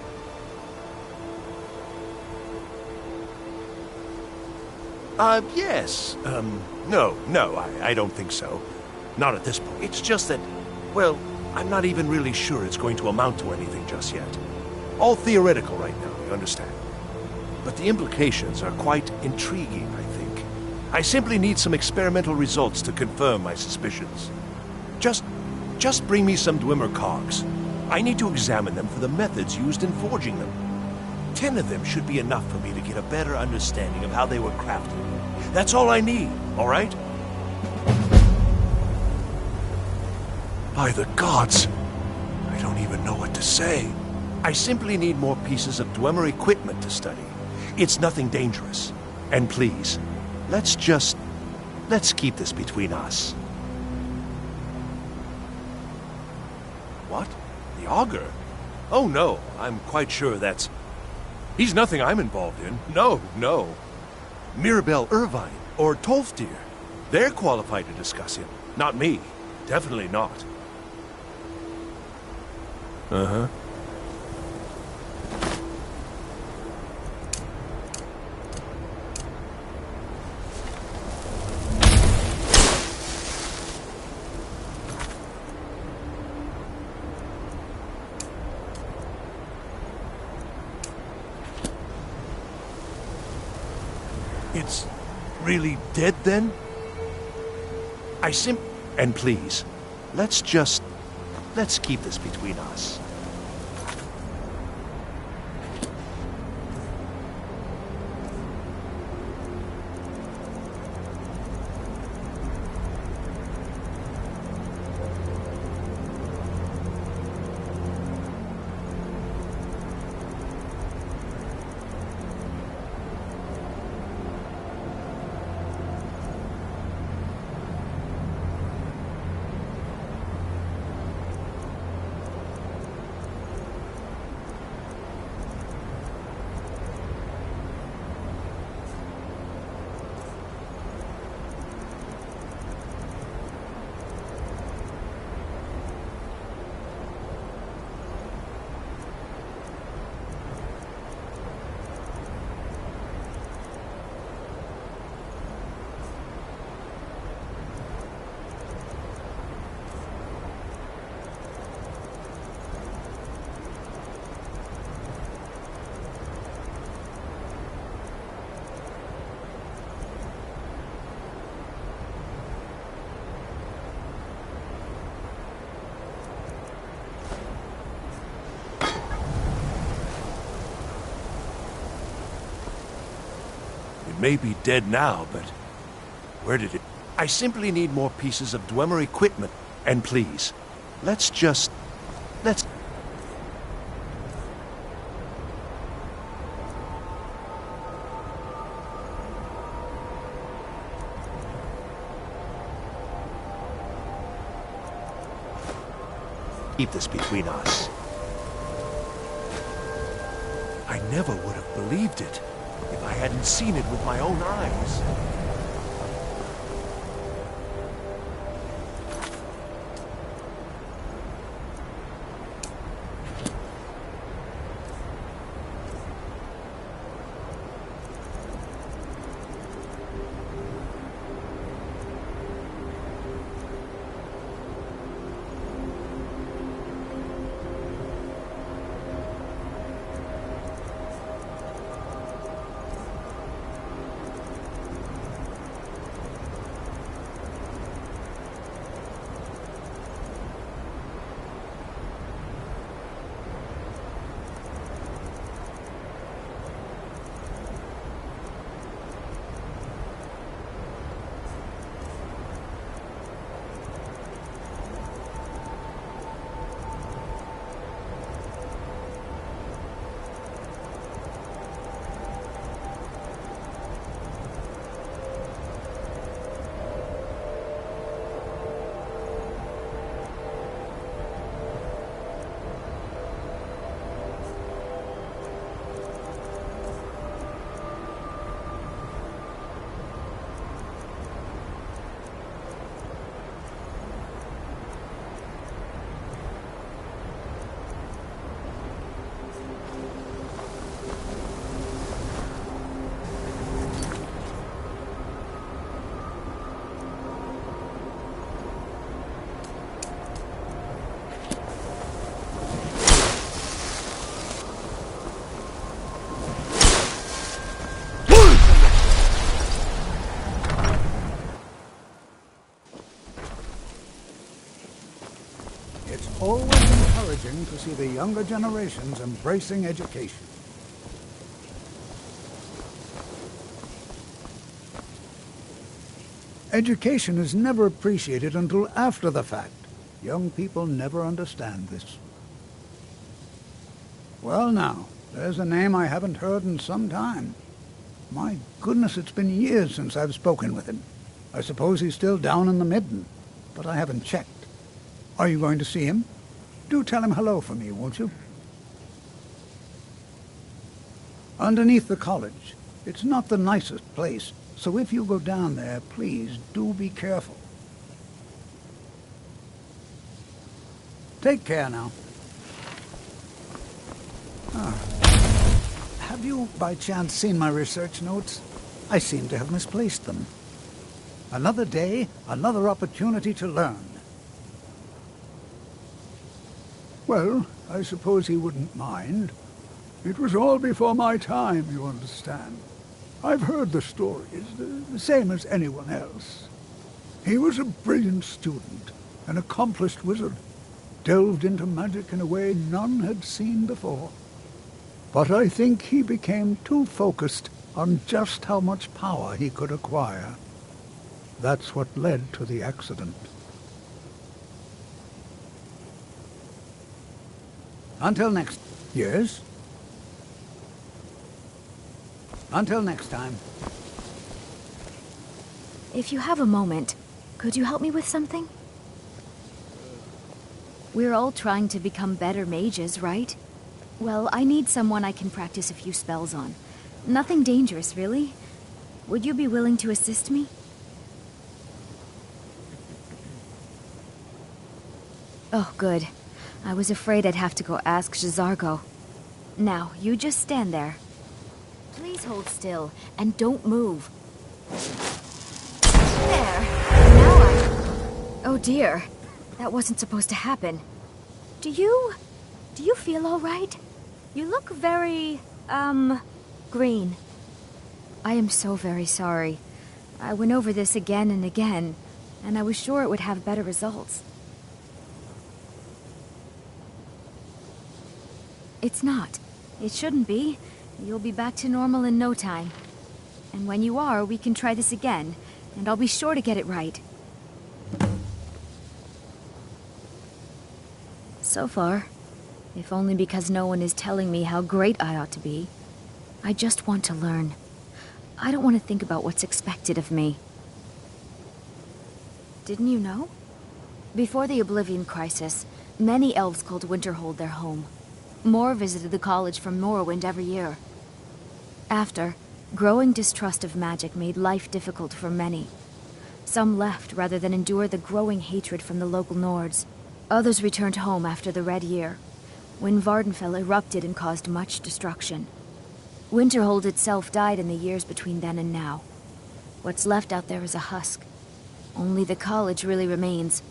Yes. No, I don't think so. Not at this point. It's just that, well, I'm not even really sure it's going to amount to anything just yet. All theoretical right now, you understand? But the implications are quite intriguing, I think. I simply need some experimental results to confirm my suspicions. Just bring me some Dwemer cogs. I need to examine them for the methods used in forging them. 10 of them should be enough for me to get a better understanding of how they were crafted. That's all I need, all right? By the gods, I don't even know what to say. I simply need more pieces of Dwemer equipment to study. It's nothing dangerous. And please, let's keep this between us. What? The augur? Oh no, I'm quite sure that's... He's nothing I'm involved in. No. Mirabelle Irvine or Tolfdir. They're qualified to discuss him. Not me. Definitely not. Uh-huh. It's really dead then? And please, let's keep this between us. It may be dead now, but where did it... I simply need more pieces of Dwemer equipment. And please, let's... keep this between us. I never would have believed it if I hadn't seen it with my own eyes. It's always encouraging to see the younger generations embracing education. Education is never appreciated until after the fact. Young people never understand this. Well now, there's a name I haven't heard in some time. My goodness, it's been years since I've spoken with him. I suppose he's still down in the Midden, but I haven't checked. Are you going to see him? Do tell him hello for me, won't you? Underneath the college. It's not the nicest place, so if you go down there, please do be careful. Take care now. Have you, by chance, seen my research notes? I seem to have misplaced them. Another day, another opportunity to learn. Well, I suppose he wouldn't mind. It was all before my time, you understand. I've heard the stories, the same as anyone else. He was a brilliant student, an accomplished wizard, delved into magic in a way none had seen before. But I think he became too focused on just how much power he could acquire. That's what led to the accident. Until next... Yes? Until next time. If you have a moment, could you help me with something? We're all trying to become better mages, right? Well, I need someone I can practice a few spells on. Nothing dangerous, really. Would you be willing to assist me? Oh, good. I was afraid I'd have to go ask J'zargo. Now, you just stand there. Please hold still, and don't move. There. Now oh dear. That wasn't supposed to happen. Do you feel all right? You look very, green. I am so very sorry. I went over this again and again, and I was sure it would have better results. It's not. It shouldn't be. You'll be back to normal in no time. And when you are, we can try this again, and I'll be sure to get it right. So far, if only because no one is telling me how great I ought to be, I just want to learn. I don't want to think about what's expected of me. Didn't you know? Before the Oblivion Crisis, many elves called Winterhold their home. More visited the college from Morrowind every year. After, growing distrust of magic made life difficult for many. Some left rather than endure the growing hatred from the local Nords. Others returned home after the Red Year, when Vardenfell erupted and caused much destruction. Winterhold itself died in the years between then and now. What's left out there is a husk. Only the college really remains.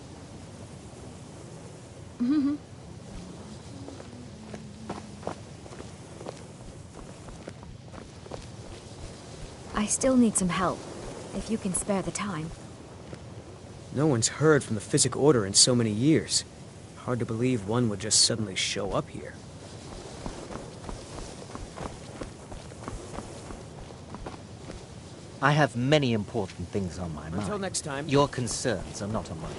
I still need some help, if you can spare the time. No one's heard from the Physic Order in so many years. Hard to believe one would just suddenly show up here. I have many important things on my mind. Until next time. Your concerns are not on my mind.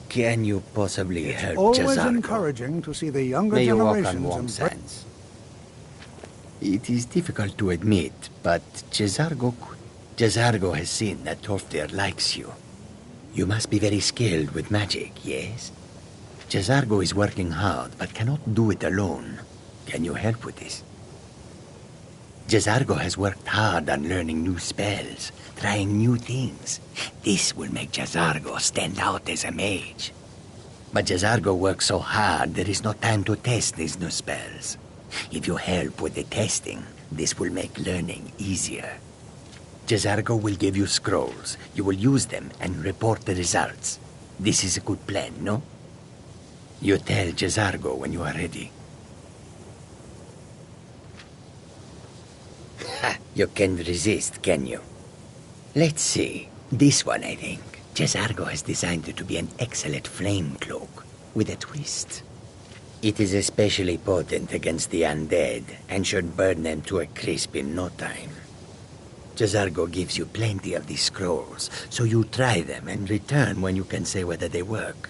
Can you possibly help Always Jazargo? encouraging to see the younger May you walk generations on warm embrace. sands. It is difficult to admit, but Jazargo has seen that Tolfdir likes you. You must be very skilled with magic, yes? Jazargo is working hard, but cannot do it alone. Can you help with this? Jazargo has worked hard on learning new spells, trying new things. This will make Jazargo stand out as a mage. But Jazargo works so hard, there is no time to test these new spells. If you help with the testing, this will make learning easier. Jazargo will give you scrolls. You will use them and report the results. This is a good plan, no? You tell Jazargo when you are ready. Ha! You can resist, can you? Let's see. This one, I think. Jazargo has designed it to be an excellent flame cloak, with a twist. It is especially potent against the undead, and should burn them to a crisp in no time. Jazargo gives you plenty of these scrolls, so you try them and return when you can say whether they work.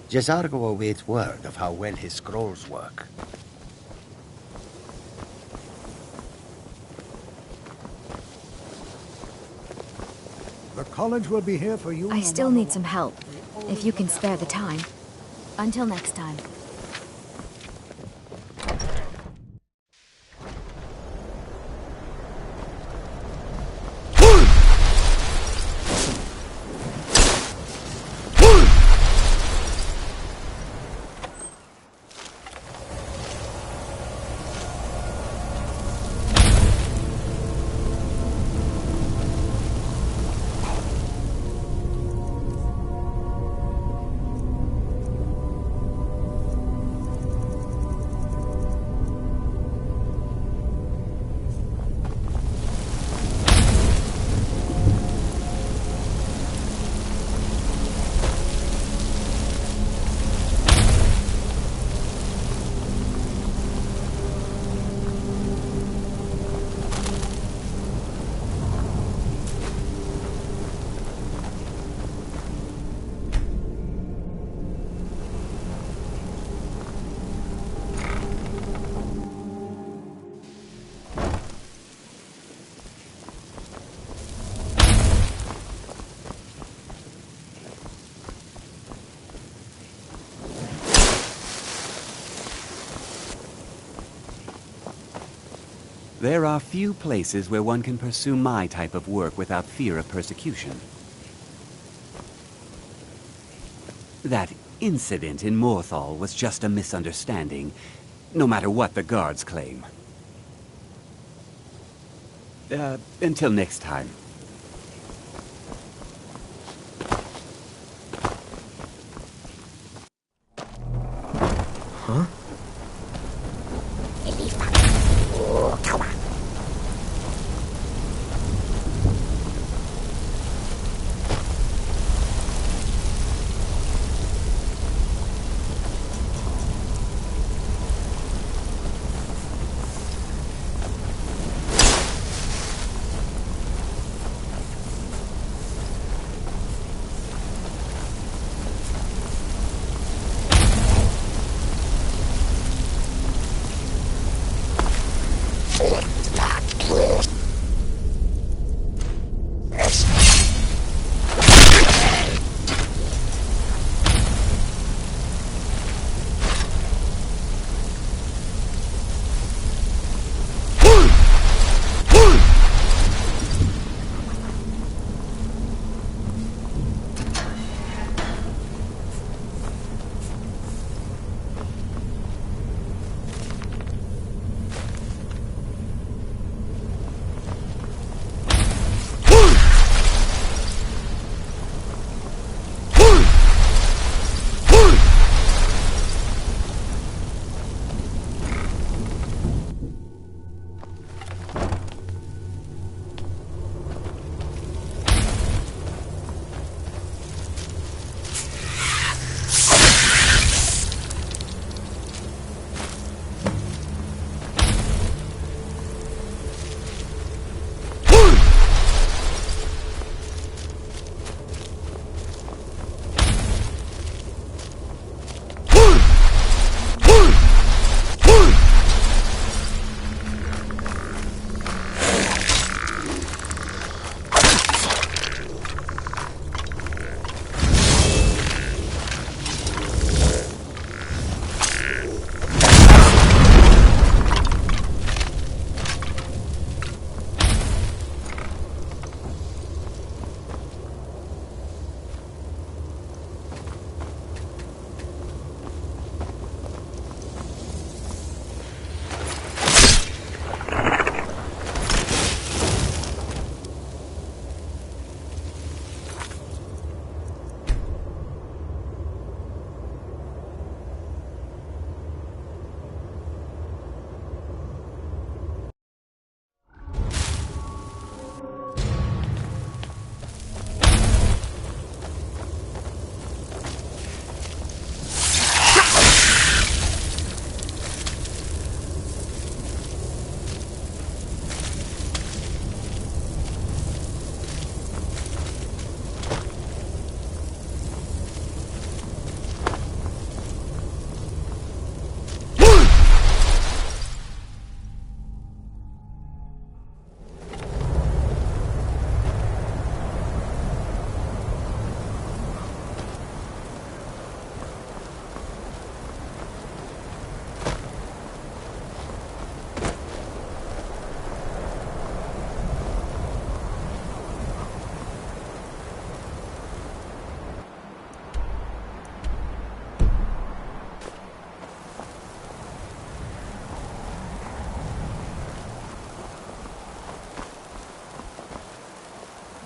Jazargo awaits word of how well his scrolls work. The college will be here for you. I still need some help, if you can spare the time. Until next time. There are few places where one can pursue my type of work without fear of persecution. That incident in Morthal was just a misunderstanding, no matter what the guards claim. Until next time. Huh?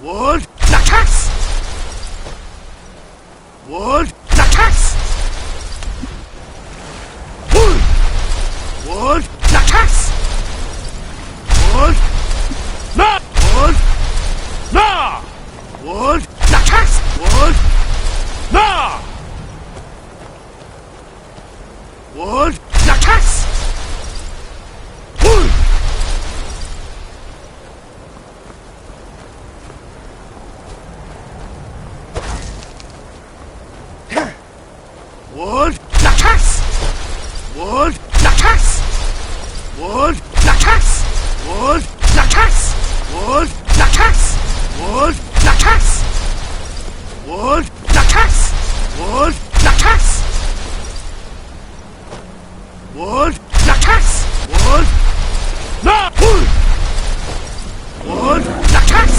Wood, Lakas! Wood, Lakas! Wood! Wood, Lakas! Wood! No! Wood! No! Wood, Lakas! Wood! No! Wood, Lakas! Wood! Wood, Lakas! Wood, Lakas! Wood, Lakas! Wood, Lakas! Wood, Lakas! Wood, Lakas! Wood, Lakas! Wood, Lakas! Wood, Lakas! Wood! No! Wood! Wood, Lakas!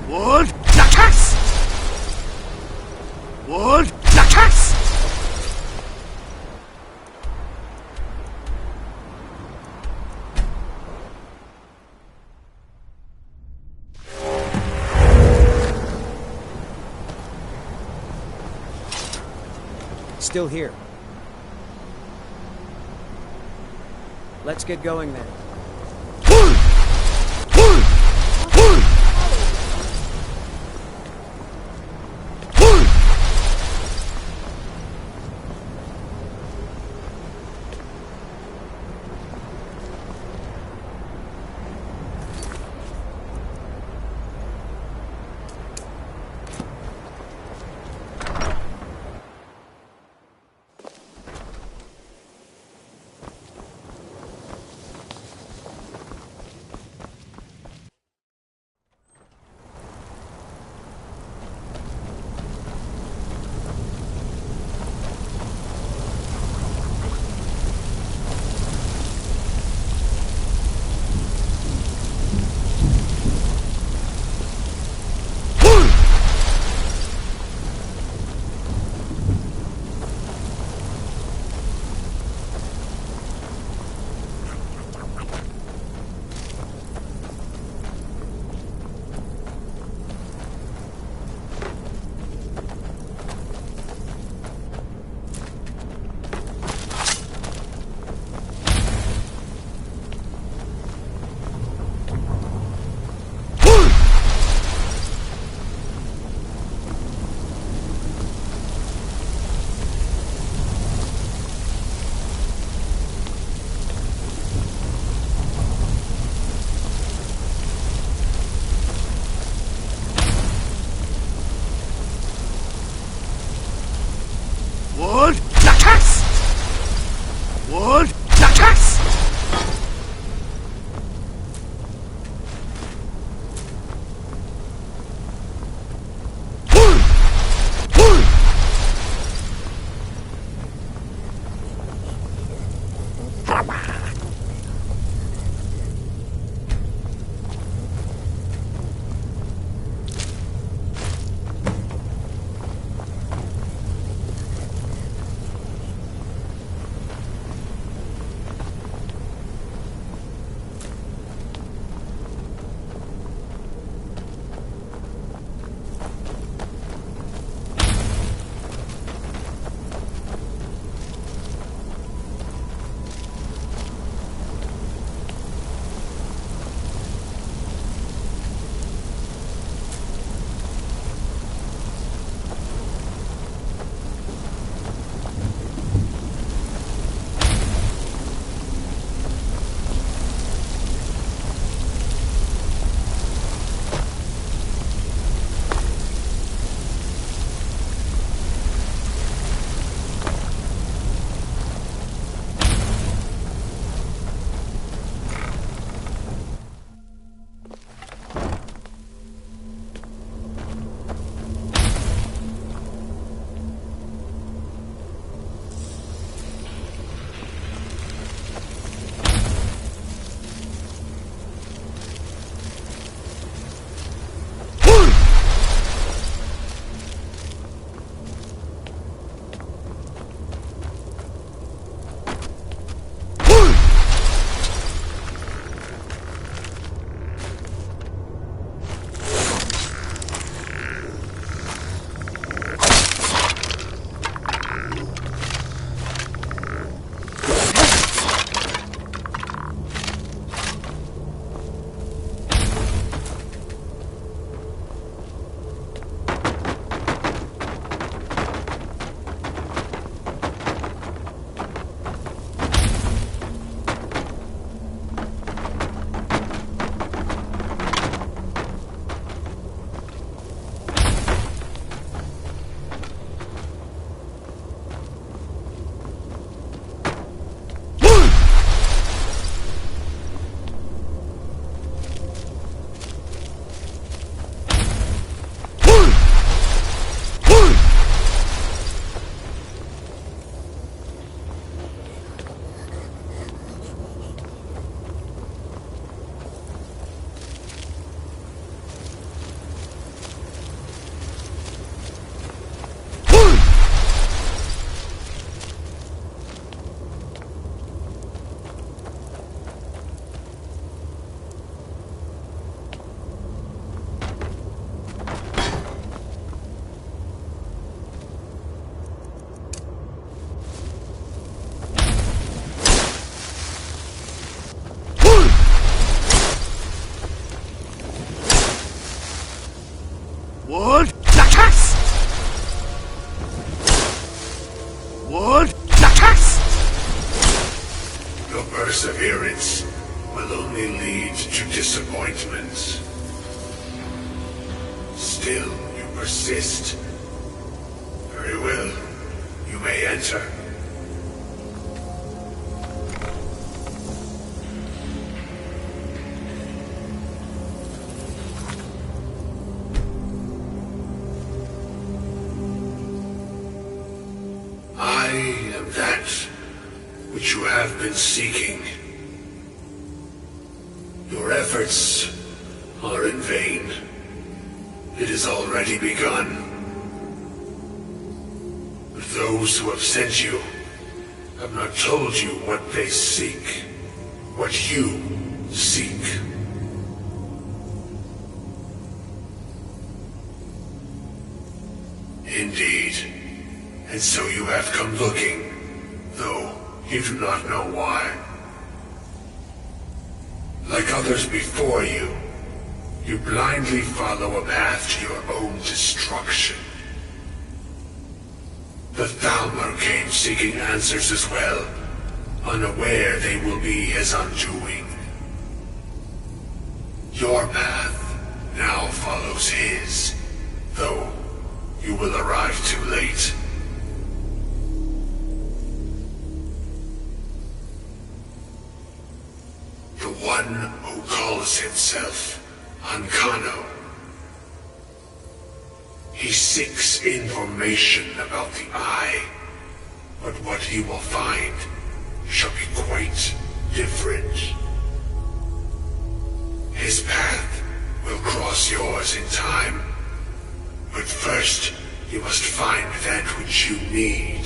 Wood, Lakas! Wood, Lakas! Still here. Let's get going then. Wood Lakas! Wood Lakas! Your perseverance will only lead to disappointment. Still, you persist. Very well. You may enter. I am that which you have been seeking. Your efforts are in vain. It has already begun. But those who have sent you have not told you what they seek, what you seek. Indeed. And so you have come looking, though you do not know why. Like others before you, you blindly follow a path to your own destruction. The Thalmor came seeking answers as well, unaware they will be his undoing. Your path now follows his, though you will arrive too late. The one who calls himself Ancano. He seeks information about the Eye, but what he will find shall be quite different. His path will cross yours in time, but first you must find that which you need.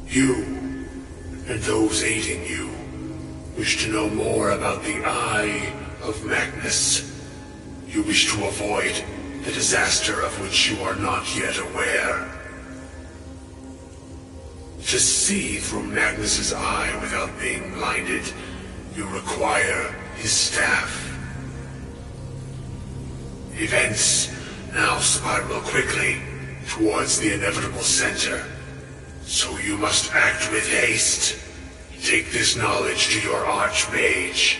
You and those aiding you wish to know more about the Eye of Magnus. You wish to avoid the disaster of which you are not yet aware. To see through Magnus's eye without being blinded, you require his staff. Events now spiral quickly towards the inevitable center, so you must act with haste. Take this knowledge to your Archmage.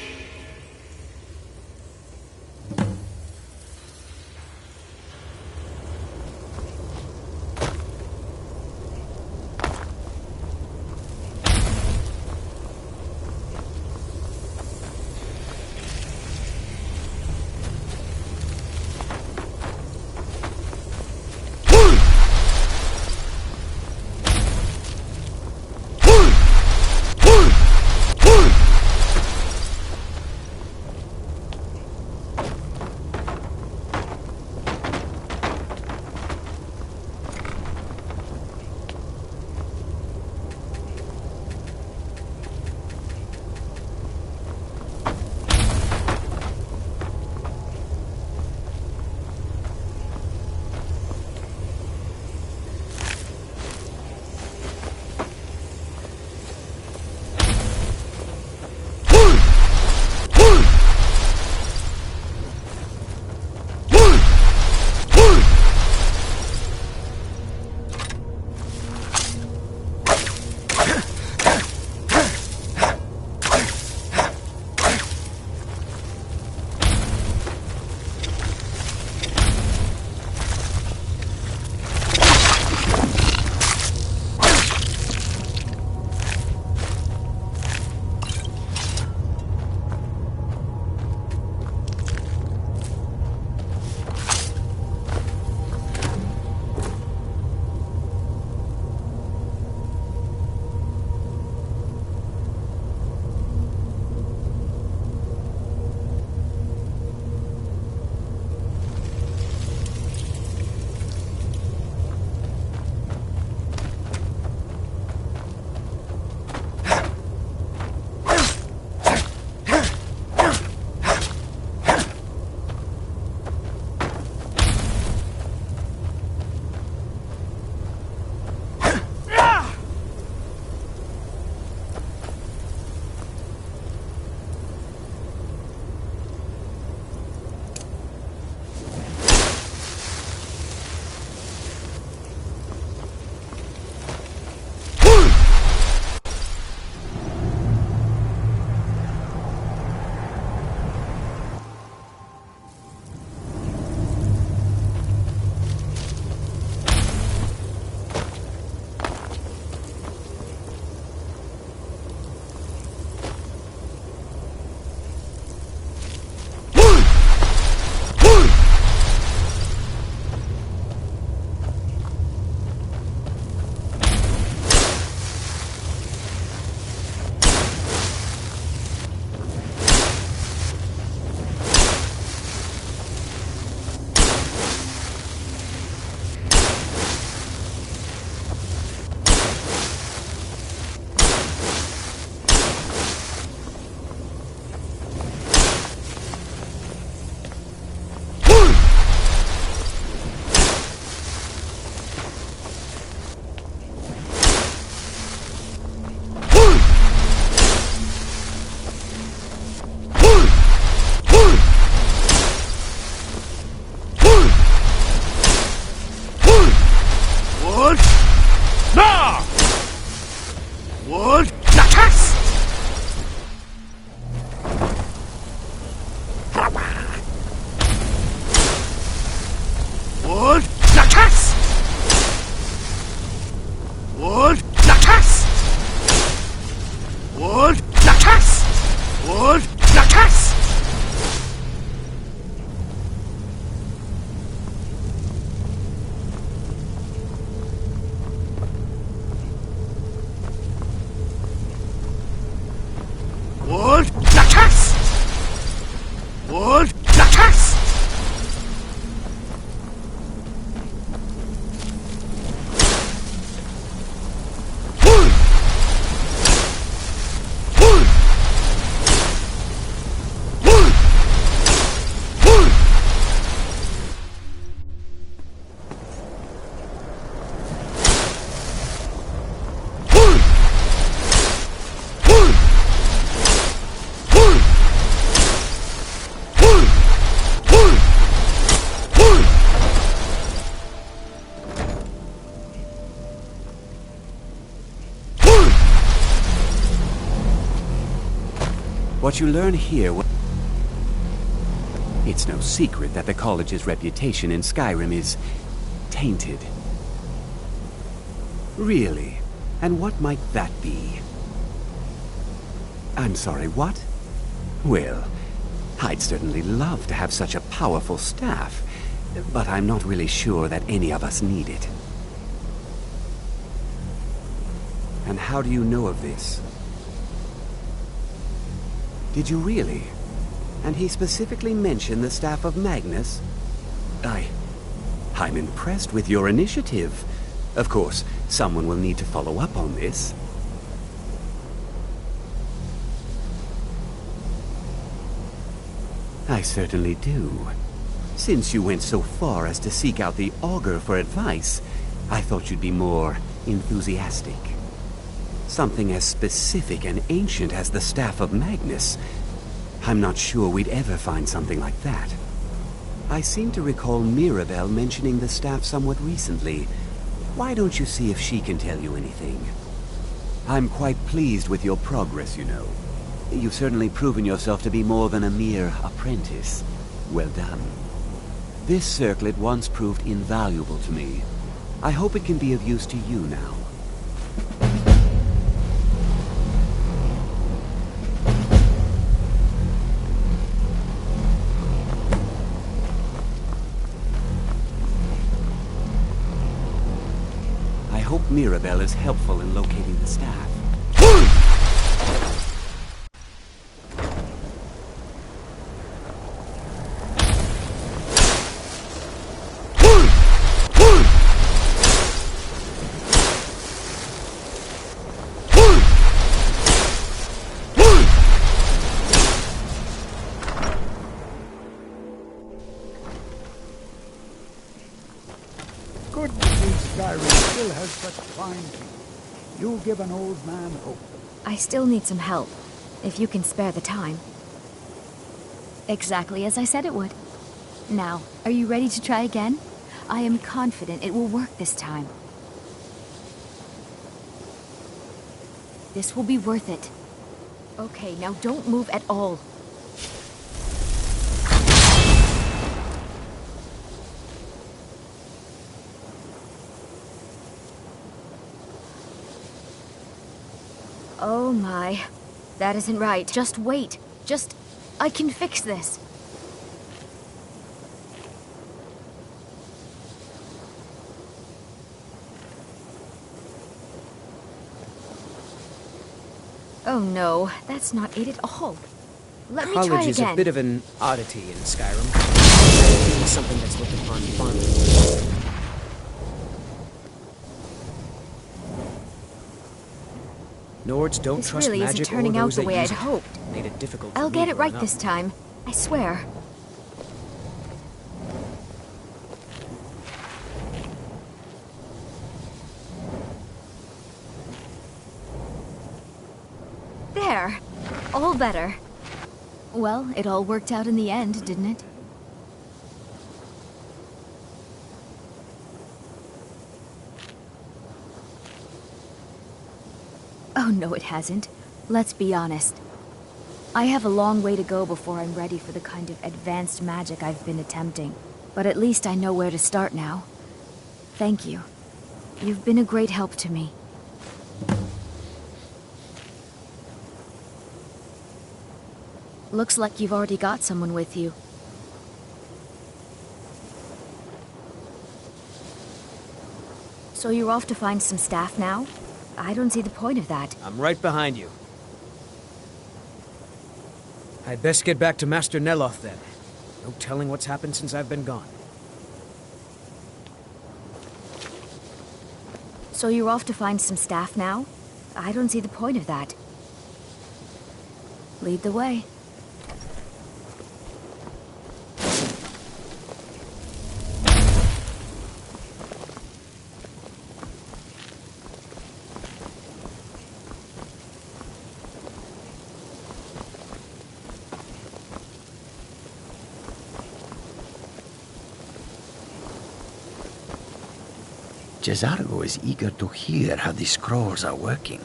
What? What you learn here... It's no secret that the college's reputation in Skyrim is... tainted. Really? And what might that be? I'm sorry, what? Well, I'd certainly love to have such a powerful staff, but I'm not really sure that any of us need it. And how do you know of this? Did you really? And he specifically mentioned the staff of Magnus? I'm impressed with your initiative. Of course, someone will need to follow up on this. I certainly do. Since you went so far as to seek out the Augur for advice, I thought you'd be more enthusiastic. Something as specific and ancient as the Staff of Magnus. I'm not sure we'd ever find something like that. I seem to recall Mirabelle mentioning the staff somewhat recently. Why don't you see if she can tell you anything? I'm quite pleased with your progress, you know. You've certainly proven yourself to be more than a mere apprentice. Well done. This circlet once proved invaluable to me. I hope it can be of use to you now. I hope Mirabelle is helpful in locating the staff. Good to see Skyrim still has such fine people. You give an old man hope. I still need some help, if you can spare the time. Exactly as I said it would. Now, are you ready to try again? I am confident it will work this time. This will be worth it. Okay, now don't move at all. Oh my. That isn't right. Just wait. I can fix this. Oh no, that's not it at all. Let me try again. College is a bit of an oddity in Skyrim. Being something that's looked upon fondly. Nords don't trust really magic isn't turning or out those the that way use I'd it. hoped. Made it difficult for I'll me get it right growing up. this time. I swear. There. All better. Well, it all worked out in the end, didn't it? Oh, no, it hasn't. Let's be honest. I have a long way to go before I'm ready for the kind of advanced magic I've been attempting. But at least I know where to start now. Thank you. You've been a great help to me. Looks like you've already got someone with you. So you're off to find some staff now? I don't see the point of that. I'm right behind you. I'd best get back to Master Neloth then. No telling what's happened since I've been gone. So you're off to find some staff now? I don't see the point of that. Lead the way. Jazargo is eager to hear how the scrolls are working.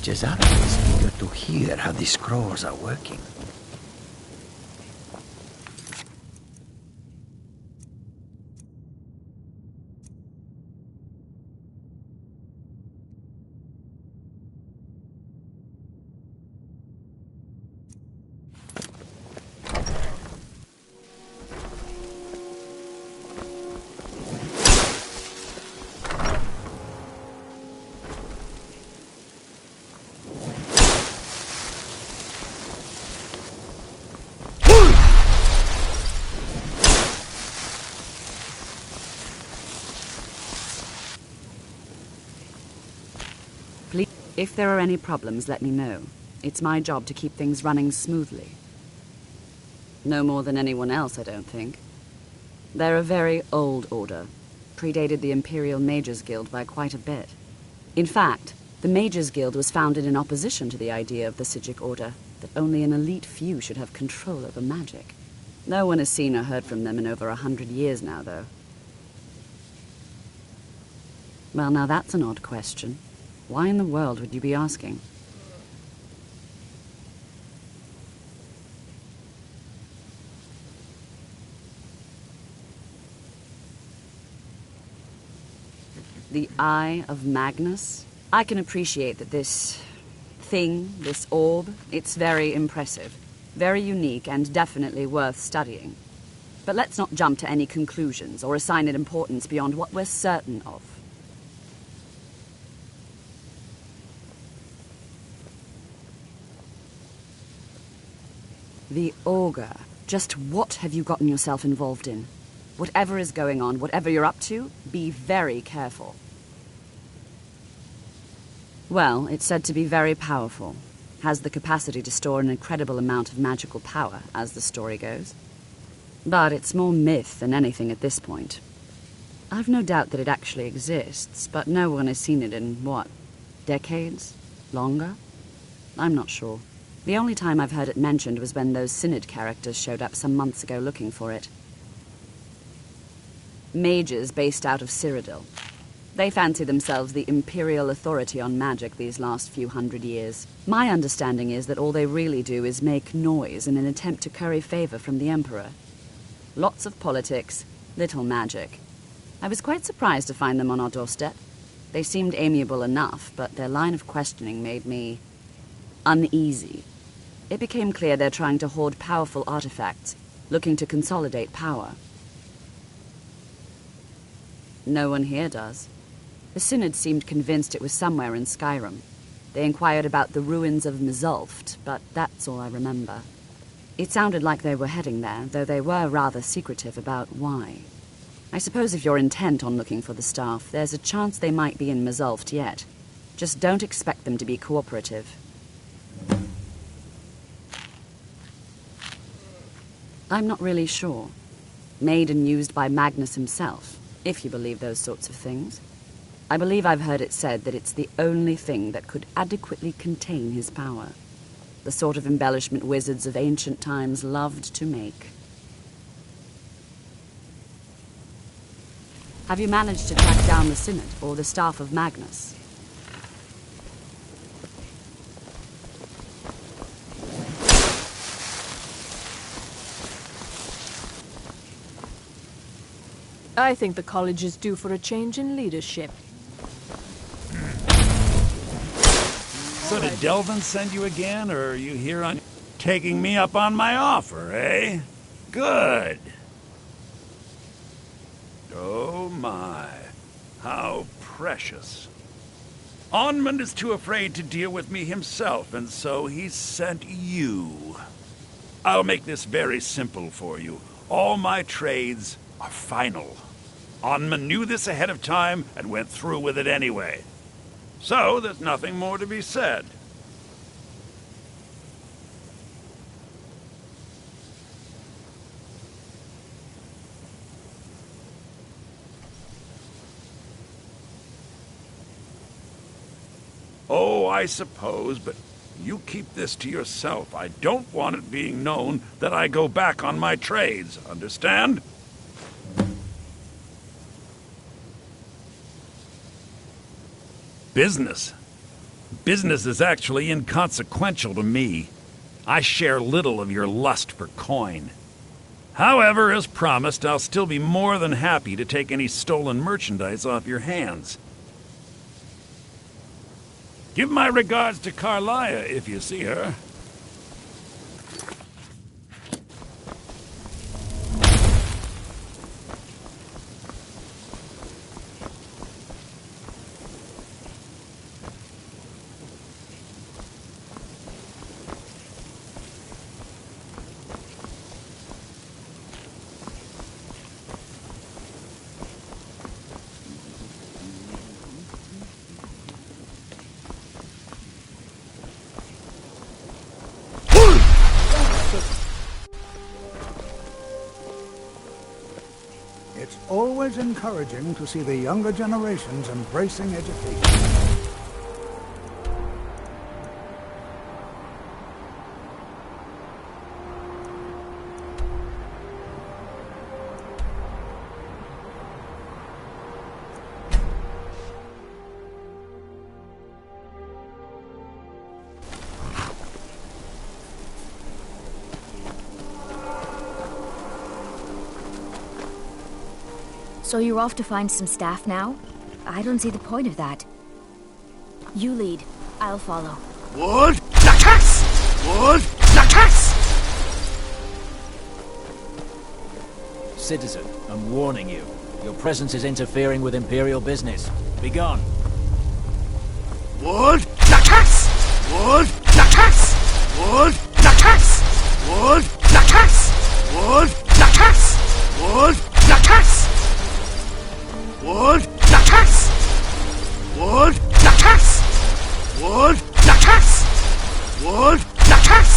Jazargo is eager to hear how the scrolls are working. If there are any problems, let me know. It's my job to keep things running smoothly. No more than anyone else, I don't think. They're a very old order. Predated the Imperial Mages Guild by quite a bit. In fact, the Mages Guild was founded in opposition to the idea of the Psijic Order, that only an elite few should have control over magic. No one has seen or heard from them in over 100 years now, though. Well, now that's an odd question. Why in the world would you be asking? The Eye of Magnus? I can appreciate that this thing, this orb, it's very impressive. Very unique and definitely worth studying. But let's not jump to any conclusions or assign it importance beyond what we're certain of. The Augur. Just what have you gotten yourself involved in? Whatever is going on, whatever you're up to, be very careful. Well, it's said to be very powerful. Has the capacity to store an incredible amount of magical power, as the story goes. But it's more myth than anything at this point. I've no doubt that it actually exists, but no one has seen it in, what, decades? Longer? I'm not sure. The only time I've heard it mentioned was when those Synod characters showed up some months ago looking for it. Mages based out of Cyrodiil. They fancy themselves the imperial authority on magic these last few hundred years. My understanding is that all they really do is make noise in an attempt to curry favor from the Emperor. Lots of politics, little magic. I was quite surprised to find them on our doorstep. They seemed amiable enough, but their line of questioning made me uneasy. It became clear they're trying to hoard powerful artifacts, looking to consolidate power. No one here does. The Synod seemed convinced it was somewhere in Skyrim. They inquired about the ruins of Mzulft, but that's all I remember. It sounded like they were heading there, though they were rather secretive about why. I suppose if you're intent on looking for the staff, there's a chance they might be in Mzulft yet. Just don't expect them to be cooperative. I'm not really sure. Made and used by Magnus himself, if you believe those sorts of things. I believe I've heard it said that it's the only thing that could adequately contain his power. The sort of embellishment wizards of ancient times loved to make. Have you managed to track down the Synod or the staff of Magnus? I think the college is due for a change in leadership. So did Delvin send you again, or are you here on taking me up on my offer, eh? Good. Oh my, how precious. Onmund is too afraid to deal with me himself, and so he sent you. I'll make this very simple for you. All my trades are final. Onma knew this ahead of time and went through with it anyway. So there's nothing more to be said. Oh, I suppose, but you keep this to yourself. I don't want it being known that I go back on my trades, understand? Business. Business is actually inconsequential to me. I share little of your lust for coin. However, as promised, I'll still be more than happy to take any stolen merchandise off your hands. Give my regards to Carlia if you see her. It's always encouraging to see the younger generations embracing education. So you're off to find some staff now? I don't see the point of that. You lead. I'll follow. Wood! Lakas! Wood! Lakas! Citizen, I'm warning you. Your presence is interfering with Imperial business. Begone. Wood! Lakas! Wood! Lakas! Wood! Lakas! Wood! Lakas! Wood! Lakas! Wood! Lakas! Wood! Lakas! Wood! Lakas! Wood! Lakas! Wood! Lakas!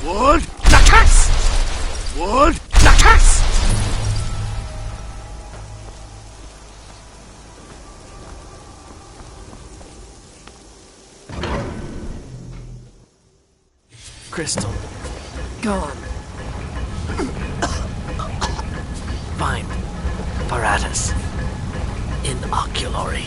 Wood! Lakas! Wood! Lakas! Crystal. Gone. Fine. Paratus. Inoculary.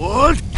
What?